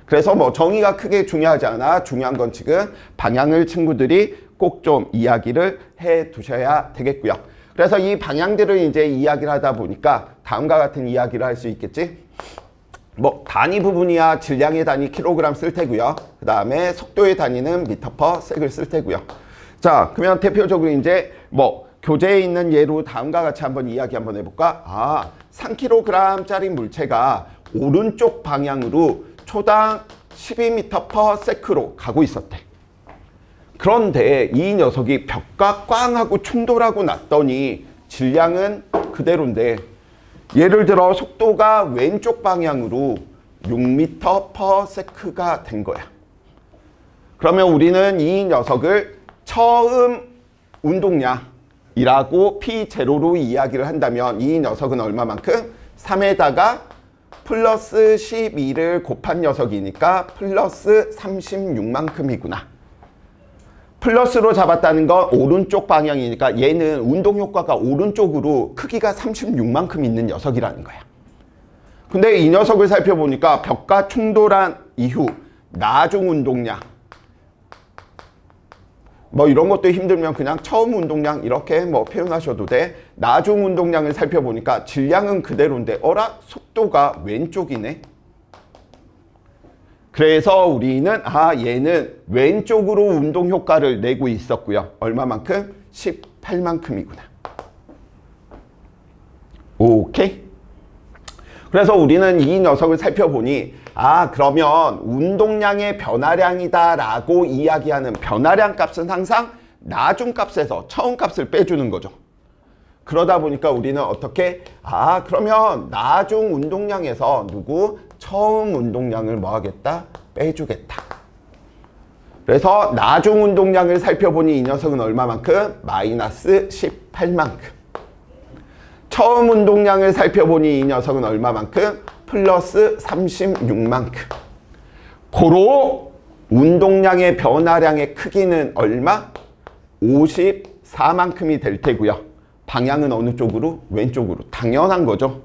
그래서 뭐 정의가 크게 중요하지 않아. 중요한 건 지금 방향을 친구들이 꼭 좀 이야기를 해 두셔야 되겠고요. 그래서 이 방향들을 이제 이야기를 하다 보니까 다음과 같은 이야기를 할 수 있겠지. 뭐 단위 부분이야 질량의 단위 킬로그램 쓸 테고요. 그 다음에 속도의 단위는 미터 퍼 섹을 쓸 테고요. 자, 그러면 대표적으로 이제 뭐 교재에 있는 예로 다음과 같이 한번 이야기 한번 해볼까? 3kg짜리 물체가 오른쪽 방향으로 초당 12m 퍼 세크로 가고 있었대. 그런데 이 녀석이 벽과 꽝 하고 충돌하고 났더니 질량은 그대로인데 예를 들어 속도가 왼쪽 방향으로 6m 퍼 세크가 된 거야. 그러면 우리는 이 녀석을 처음 운동량이라고 P0로 이야기를 한다면 이 녀석은 얼마만큼? 3에다가 플러스 12를 곱한 녀석이니까 플러스 36만큼이구나. 플러스로 잡았다는 건 오른쪽 방향이니까 얘는 운동 효과가 오른쪽으로 크기가 36만큼 있는 녀석이라는 거야. 근데 이 녀석을 살펴보니까 벽과 충돌한 이후 나중 운동량 뭐 이런 것도 힘들면 그냥 처음 운동량 이렇게 뭐 표현하셔도 돼. 나중 운동량을 살펴보니까 질량은 그대로인데 속도가 왼쪽이네. 그래서 우리는 얘는 왼쪽으로 운동 효과를 내고 있었고요. 얼마만큼? 18만큼이구나. 오케이? 그래서 우리는 이 녀석을 살펴보니 그러면 운동량의 변화량이다 라고 이야기하는 변화량 값은 항상 나중 값에서 처음 값을 빼주는 거죠. 그러다 보니까 우리는 어떻게? 그러면 나중 운동량에서 처음 운동량을 뭐 하겠다? 빼주겠다. 그래서 나중 운동량을 살펴보니 이 녀석은 얼마만큼? 마이너스 18만큼. 처음 운동량을 살펴보니 이 녀석은 얼마만큼? 플러스 36만큼. 고로 운동량의 변화량의 크기는 얼마? 54만큼이 될 테고요. 방향은 어느 쪽으로? 왼쪽으로. 당연한 거죠.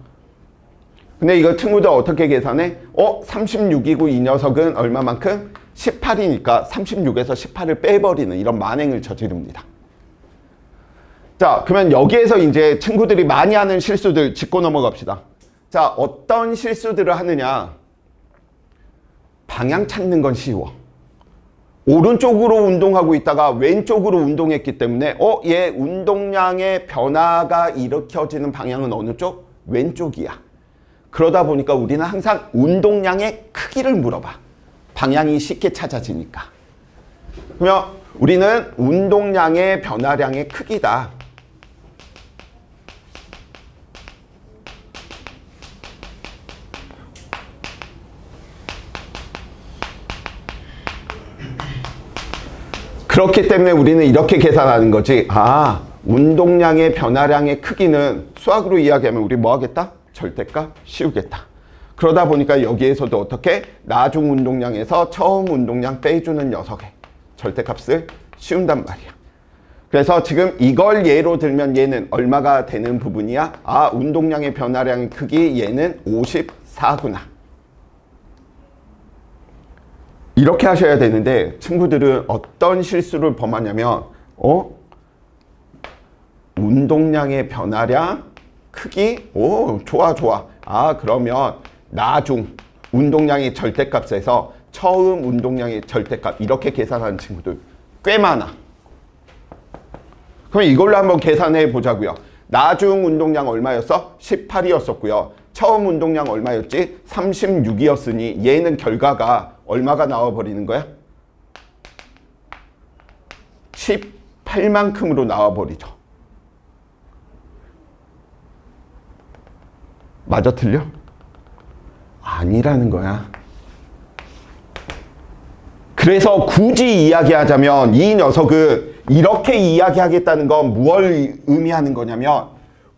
근데 이거 친구들 어떻게 계산해? 36이고 이 녀석은 얼마만큼? 18이니까 36에서 18을 빼버리는 이런 만행을 저지릅니다. 자, 그러면 여기에서 이제 친구들이 많이 하는 실수들 짚고 넘어갑시다. 자, 어떤 실수들을 하느냐? 방향 찾는 건 쉬워. 오른쪽으로 운동하고 있다가 왼쪽으로 운동했기 때문에 얘 운동량의 변화가 일으켜지는 방향은 어느 쪽? 왼쪽이야. 그러다 보니까 우리는 항상 운동량의 크기를 물어봐. 방향이 쉽게 찾아지니까. 그러면 우리는 운동량의 변화량의 크기다. 그렇기 때문에 우리는 이렇게 계산하는 거지. 운동량의 변화량의 크기는 수학으로 이야기하면 우리 뭐 하겠다? 절대값 씌우겠다. 그러다 보니까 여기에서도 어떻게? 나중 운동량에서 처음 운동량 빼주는 녀석의 절대값을 씌운단 말이야. 그래서 지금 이걸 예로 들면 얘는 얼마가 되는 부분이야? 운동량의 변화량의 크기 얘는 54구나. 이렇게 하셔야 되는데 친구들은 어떤 실수를 범하냐면 운동량의 변화량 크기? 좋아. 그러면 나중 운동량의 절대값에서 처음 운동량의 절대값 이렇게 계산하는 친구들 꽤 많아. 그럼 이걸로 한번 계산해 보자고요. 나중 운동량 얼마였어? 18이었었고요. 처음 운동량 얼마였지? 36이었으니 얘는 결과가 얼마가 나와버리는 거야? 18만큼으로 나와버리죠. 맞아 틀려? 아니라는 거야. 그래서 굳이 이야기하자면 이 녀석은 이렇게 이야기하겠다는 건 무엇을 의미하는 거냐면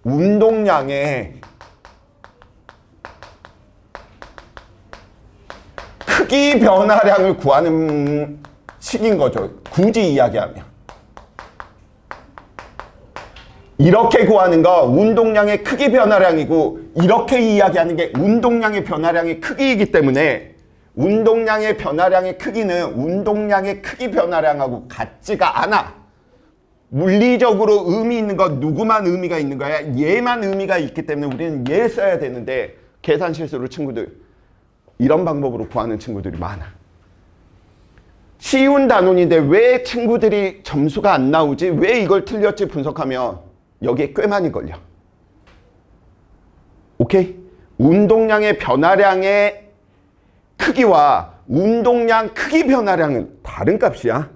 운동량의 크기 변화량을 구하는 식인 거죠. 굳이 이야기하면. 이렇게 구하는 거 운동량의 크기 변화량이고 이렇게 이야기하는 게 운동량의 변화량의 크기이기 때문에 운동량의 변화량의 크기는 운동량의 크기 변화량하고 같지가 않아. 물리적으로 의미 있는 건 누구만 의미가 있는 거야? 얘만 의미가 있기 때문에 우리는 얘 써야 되는데 계산 실수를 친구들 이런 방법으로 구하는 친구들이 많아. 쉬운 단원인데 왜 친구들이 점수가 안 나오지? 왜 이걸 틀렸지 분석하면 여기에 꽤 많이 걸려. 오케이? 운동량의 변화량의 크기와 운동량 크기 변화량은 다른 값이야.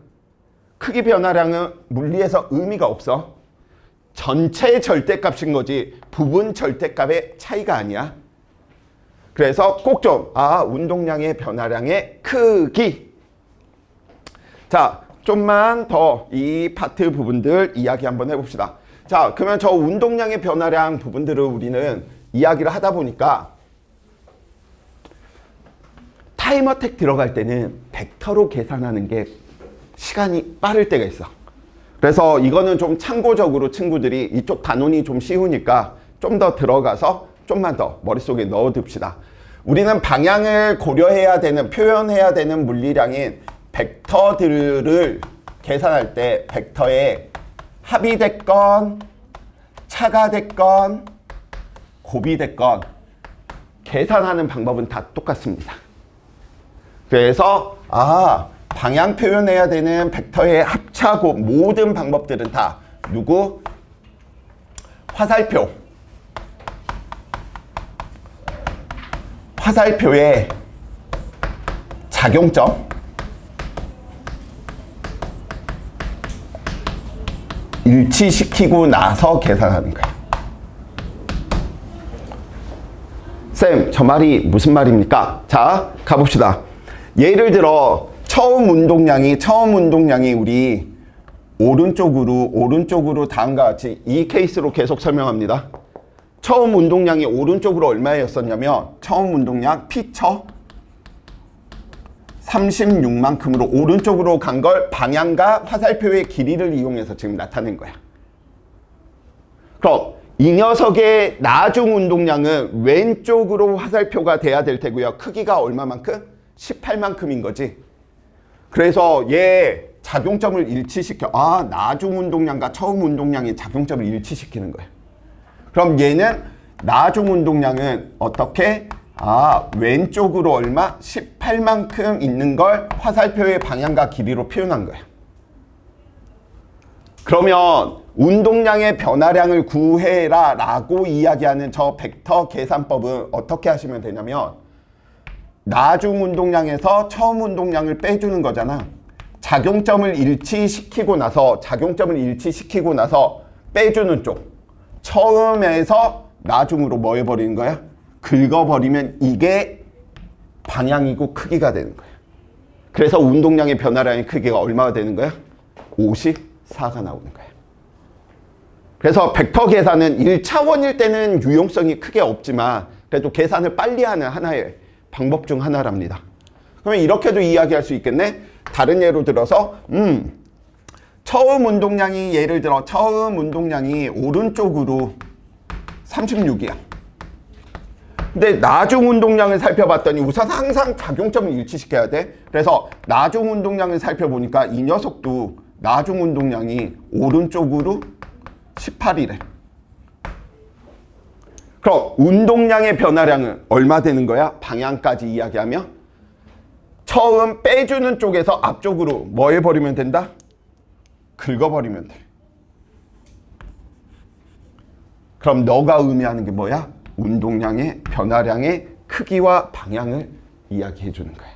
크기 변화량은 물리에서 의미가 없어. 전체 절대값인 거지 부분 절대값의 차이가 아니야. 그래서 꼭 좀 운동량의 변화량의 크기. 자, 좀만 더 이 파트 부분들 이야기 한번 해봅시다. 자, 그러면 저 운동량의 변화량 부분들을 우리는 이야기를 하다 보니까 타임어택 들어갈 때는 벡터로 계산하는 게 시간이 빠를 때가 있어. 그래서 이거는 좀 참고적으로 친구들이 이쪽 단원이 좀 쉬우니까 좀 더 들어가서 좀만 더 머릿속에 넣어둡시다. 우리는 방향을 고려해야 되는, 표현해야 되는 물리량인 벡터들을 계산할 때 벡터의 합이 됐건 차가 됐건 곱이 됐건 계산하는 방법은 다 똑같습니다. 그래서 방향 표현해야 되는 벡터의 합차곱 모든 방법들은 다 누구? 화살표의 작용점 일치시키고 나서 계산하는 거야. 쌤, 저 말이 무슨 말입니까? 자, 가봅시다. 예를 들어 처음 운동량이 우리 오른쪽으로 다음과 같이 이 케이스로 계속 설명합니다. 처음 운동량이 오른쪽으로 얼마였었냐면 처음 운동량 P처 36만큼으로 오른쪽으로 간 걸 방향과 화살표의 길이를 이용해서 지금 나타낸 거야. 그럼 이 녀석의 나중 운동량은 왼쪽으로 화살표가 돼야 될 테고요. 크기가 얼마만큼? 18만큼인 거지. 그래서 얘 작용점을 일치시켜. 아, 나중 운동량과 처음 운동량의 작용점을 일치시키는 거예요. 그럼 얘는 나중 운동량은 어떻게? 아, 왼쪽으로 얼마? 18만큼 있는 걸 화살표의 방향과 길이로 표현한 거예요. 그러면 운동량의 변화량을 구해라 라고 이야기하는 저 벡터 계산법은 어떻게 하시면 되냐면 나중 운동량에서 처음 운동량을 빼주는 거잖아. 작용점을 일치시키고 나서 빼주는 쪽 처음에서 나중으로 뭐 해버리는 거야? 긁어버리면 이게 방향이고 크기가 되는 거야. 그래서 운동량의 변화량의 크기가 얼마가 되는 거야? 54가 나오는 거야. 그래서 벡터 계산은 1차원일 때는 유용성이 크게 없지만 그래도 계산을 빨리 하는 하나의 방법 중 하나랍니다. 그러면 이렇게도 이야기할 수 있겠네. 다른 예로 들어서 처음 운동량이 예를 들어 처음 운동량이 오른쪽으로 36이야. 근데 나중 운동량을 살펴봤더니 우선 항상 작용점을 일치시켜야 돼. 그래서 나중 운동량을 살펴보니까 이 녀석도 나중 운동량이 오른쪽으로 18이래. 그럼 운동량의 변화량은 얼마 되는 거야? 방향까지 이야기하면 처음 빼주는 쪽에서 앞쪽으로 뭐 해버리면 된다? 긁어버리면 돼. 그럼 너가 의미하는 게 뭐야? 운동량의 변화량의 크기와 방향을 이야기해 주는 거야.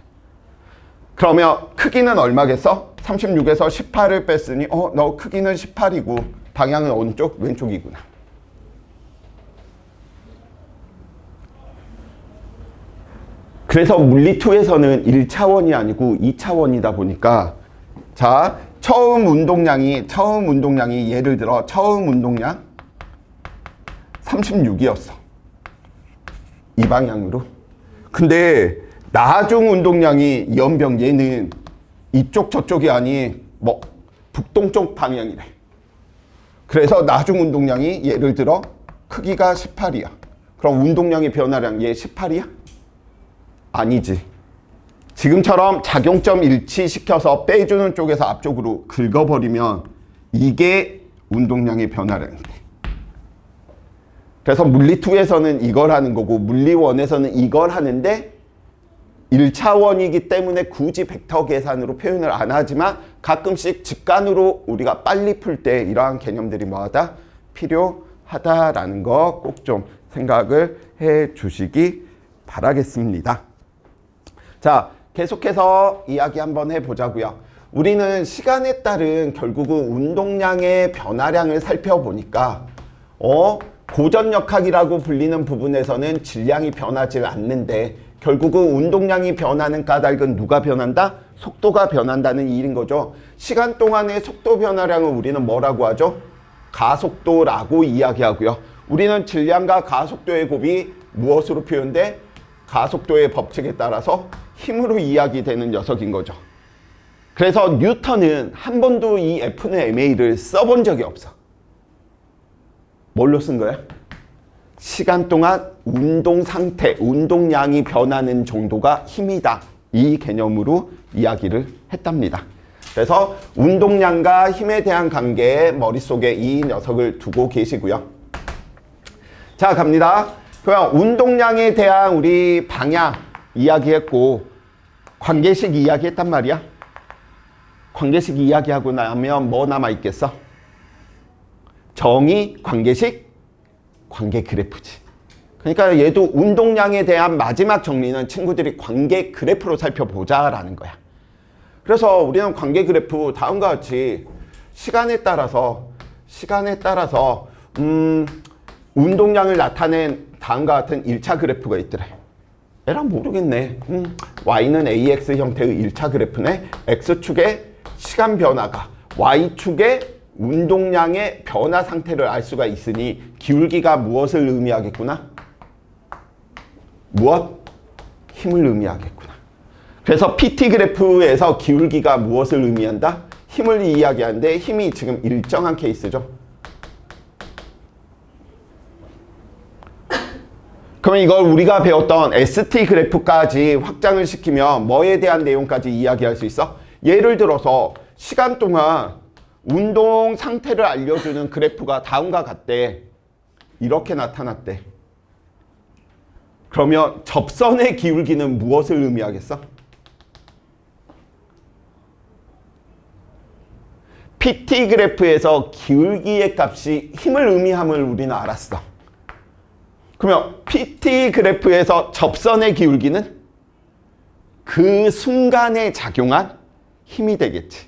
그러면 크기는 얼마겠어? 36에서 18을 뺐으니 너 크기는 18이고 방향은 어느 쪽? 왼쪽이구나. 그래서 물리2에서는 1차원이 아니고 2차원이다 보니까 자, 처음 운동량이 예를 들어 처음 운동량 36이었어. 이 방향으로. 근데 나중 운동량이 연병 얘는 이쪽 저쪽이 아닌 뭐 북동쪽 방향이래. 그래서 나중 운동량이 예를 들어 크기가 18이야. 그럼 운동량의 변화량 얘 18이야? 아니지. 지금처럼 작용점 일치시켜서 빼주는 쪽에서 앞쪽으로 긁어버리면 이게 운동량의 변화량이 돼. 그래서 물리2에서는 이걸 하는 거고 물리1에서는 이걸 하는데 1차원이기 때문에 굳이 벡터 계산으로 표현을 안 하지만 가끔씩 직관으로 우리가 빨리 풀 때 이러한 개념들이 뭐하다? 필요하다라는 거 꼭 좀 생각을 해 주시기 바라겠습니다. 자, 계속해서 이야기 한번 해보자고요. 우리는 시간에 따른 결국은 운동량의 변화량을 살펴보니까 고전역학이라고 불리는 부분에서는 질량이 변하지 않는데 결국은 운동량이 변하는 까닭은 누가 변한다? 속도가 변한다는 일인 거죠. 시간 동안의 속도 변화량을 우리는 뭐라고 하죠? 가속도라고 이야기하고요. 우리는 질량과 가속도의 곱이 무엇으로 표현돼? 가속도의 법칙에 따라서 힘으로 이야기되는 녀석인 거죠. 그래서 뉴턴은 한 번도 이 F는 ma를 써본 적이 없어. 뭘로 쓴 거야? 시간 동안 운동 상태, 운동량이 변하는 정도가 힘이다. 이 개념으로 이야기를 했답니다. 그래서 운동량과 힘에 대한 관계에 머릿속에 이 녀석을 두고 계시고요. 자, 갑니다. 그럼 운동량에 대한 우리 방향 이야기했고 관계식 이야기했단 말이야. 관계식 이야기하고 나면 뭐 남아있겠어? 정의, 관계식, 관계 그래프지. 그러니까 얘도 운동량에 대한 마지막 정리는 친구들이 관계 그래프로 살펴보자라는 거야. 그래서 우리는 관계 그래프 다음과 같이 시간에 따라서 운동량을 나타낸 다음과 같은 1차 그래프가 있더래. 에라 모르겠네. Y는 AX 형태의 1차 그래프네. X축의 시간 변화가 Y축의 운동량의 변화 상태를 알 수가 있으니 기울기가 무엇을 의미하겠구나? 무엇? 힘을 의미하겠구나. 그래서 PT 그래프에서 기울기가 무엇을 의미한다? 힘을 이야기하는데 힘이 지금 일정한 케이스죠. 그러면 이걸 우리가 배웠던 ST 그래프까지 확장을 시키면 뭐에 대한 내용까지 이야기할 수 있어? 예를 들어서 시간 동안 운동 상태를 알려주는 그래프가 다음과 같대. 이렇게 나타났대. 그러면 접선의 기울기는 무엇을 의미하겠어? PT 그래프에서 기울기의 값이 힘을 의미함을 우리는 알았어. 그러면 PT 그래프에서 접선의 기울기는 그 순간에 작용한 힘이 되겠지.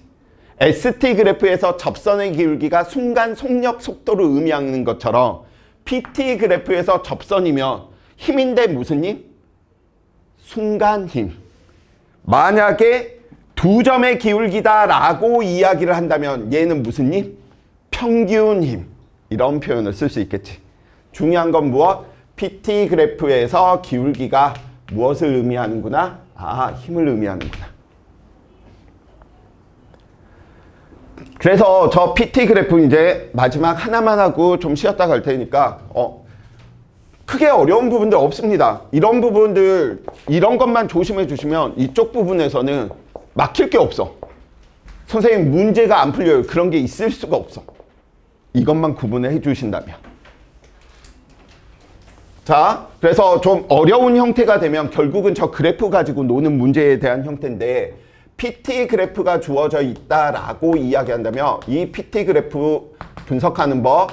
ST 그래프에서 접선의 기울기가 순간 속력 속도를 의미하는 것처럼 PT 그래프에서 접선이면 힘인데 무슨 힘? 순간 힘. 만약에 두 점의 기울기다라고 이야기를 한다면 얘는 무슨 힘? 평균 힘. 이런 표현을 쓸 수 있겠지. 중요한 건 무엇? PT 그래프에서 기울기가 무엇을 의미하는구나? 아, 힘을 의미하는구나. 그래서 저 PT 그래프 이제 마지막 하나만 하고 좀 쉬었다 갈 테니까 크게 어려운 부분들 없습니다. 이런 부분들, 이런 것만 조심해 주시면 이쪽 부분에서는 막힐 게 없어. 선생님 문제가 안 풀려요. 그런 게 있을 수가 없어. 이것만 구분해 주신다면. 자, 그래서 좀 어려운 형태가 되면 결국은 저 그래프 가지고 노는 문제에 대한 형태인데 PT 그래프가 주어져 있다라고 이야기한다면 이 PT 그래프 분석하는 법,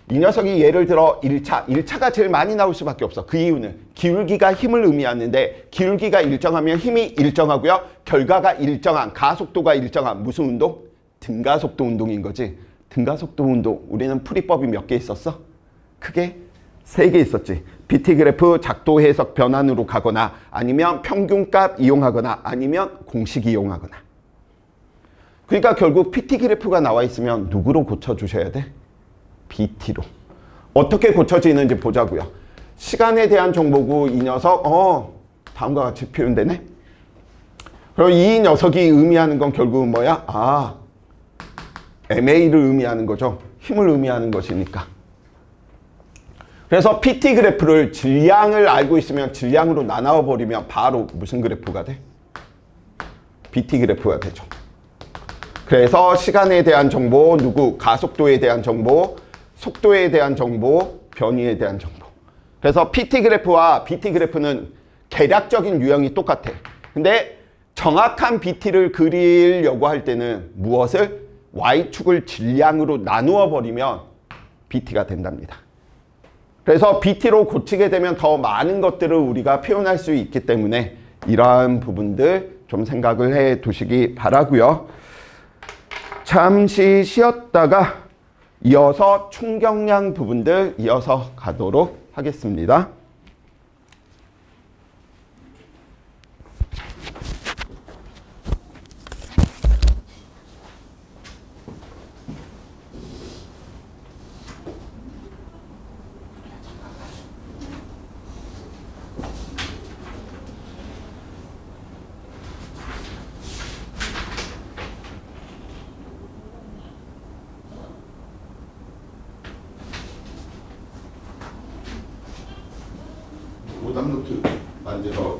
이 녀석이 예를 들어 1차가 제일 많이 나올 수밖에 없어. 그 이유는 기울기가 힘을 의미하는데 기울기가 일정하면 힘이 일정하고요. 결과가 일정한, 가속도가 일정한 무슨 운동? 등가속도 운동인 거지. 등가속도 운동, 우리는 풀이법이 몇 개 있었어? 크게 3개 있었지. PT 그래프 작도 해석 변환으로 가거나 아니면 평균값 이용하거나 아니면 공식 이용하거나. 그러니까 결국 PT 그래프가 나와 있으면 누구로 고쳐주셔야 돼? BT로. 어떻게 고쳐지는지 보자고요. 시간에 대한 정보고 이 녀석 다음과 같이 표현되네. 그럼 이 녀석이 의미하는 건 결국은 뭐야? MA를 의미하는 거죠. 힘을 의미하는 것이니까. 그래서 PT 그래프를 질량을 알고 있으면 질량으로 나눠 버리면 바로 무슨 그래프가 돼? BT 그래프가 되죠. 그래서 시간에 대한 정보, 가속도에 대한 정보, 속도에 대한 정보, 변이에 대한 정보. 그래서 PT 그래프와 BT 그래프는 계략적인 유형이 똑같아. 근데 정확한 BT를 그리려고 할 때는 무엇을? Y축을 질량으로 나누어 버리면 BT가 된답니다. 그래서 BT로 고치게 되면 더 많은 것들을 우리가 표현할 수 있기 때문에 이러한 부분들 좀 생각을 해 두시기 바라고요. 잠시 쉬었다가 이어서 충격량 부분들 이어서 가도록 하겠습니다. 오답노트 만들어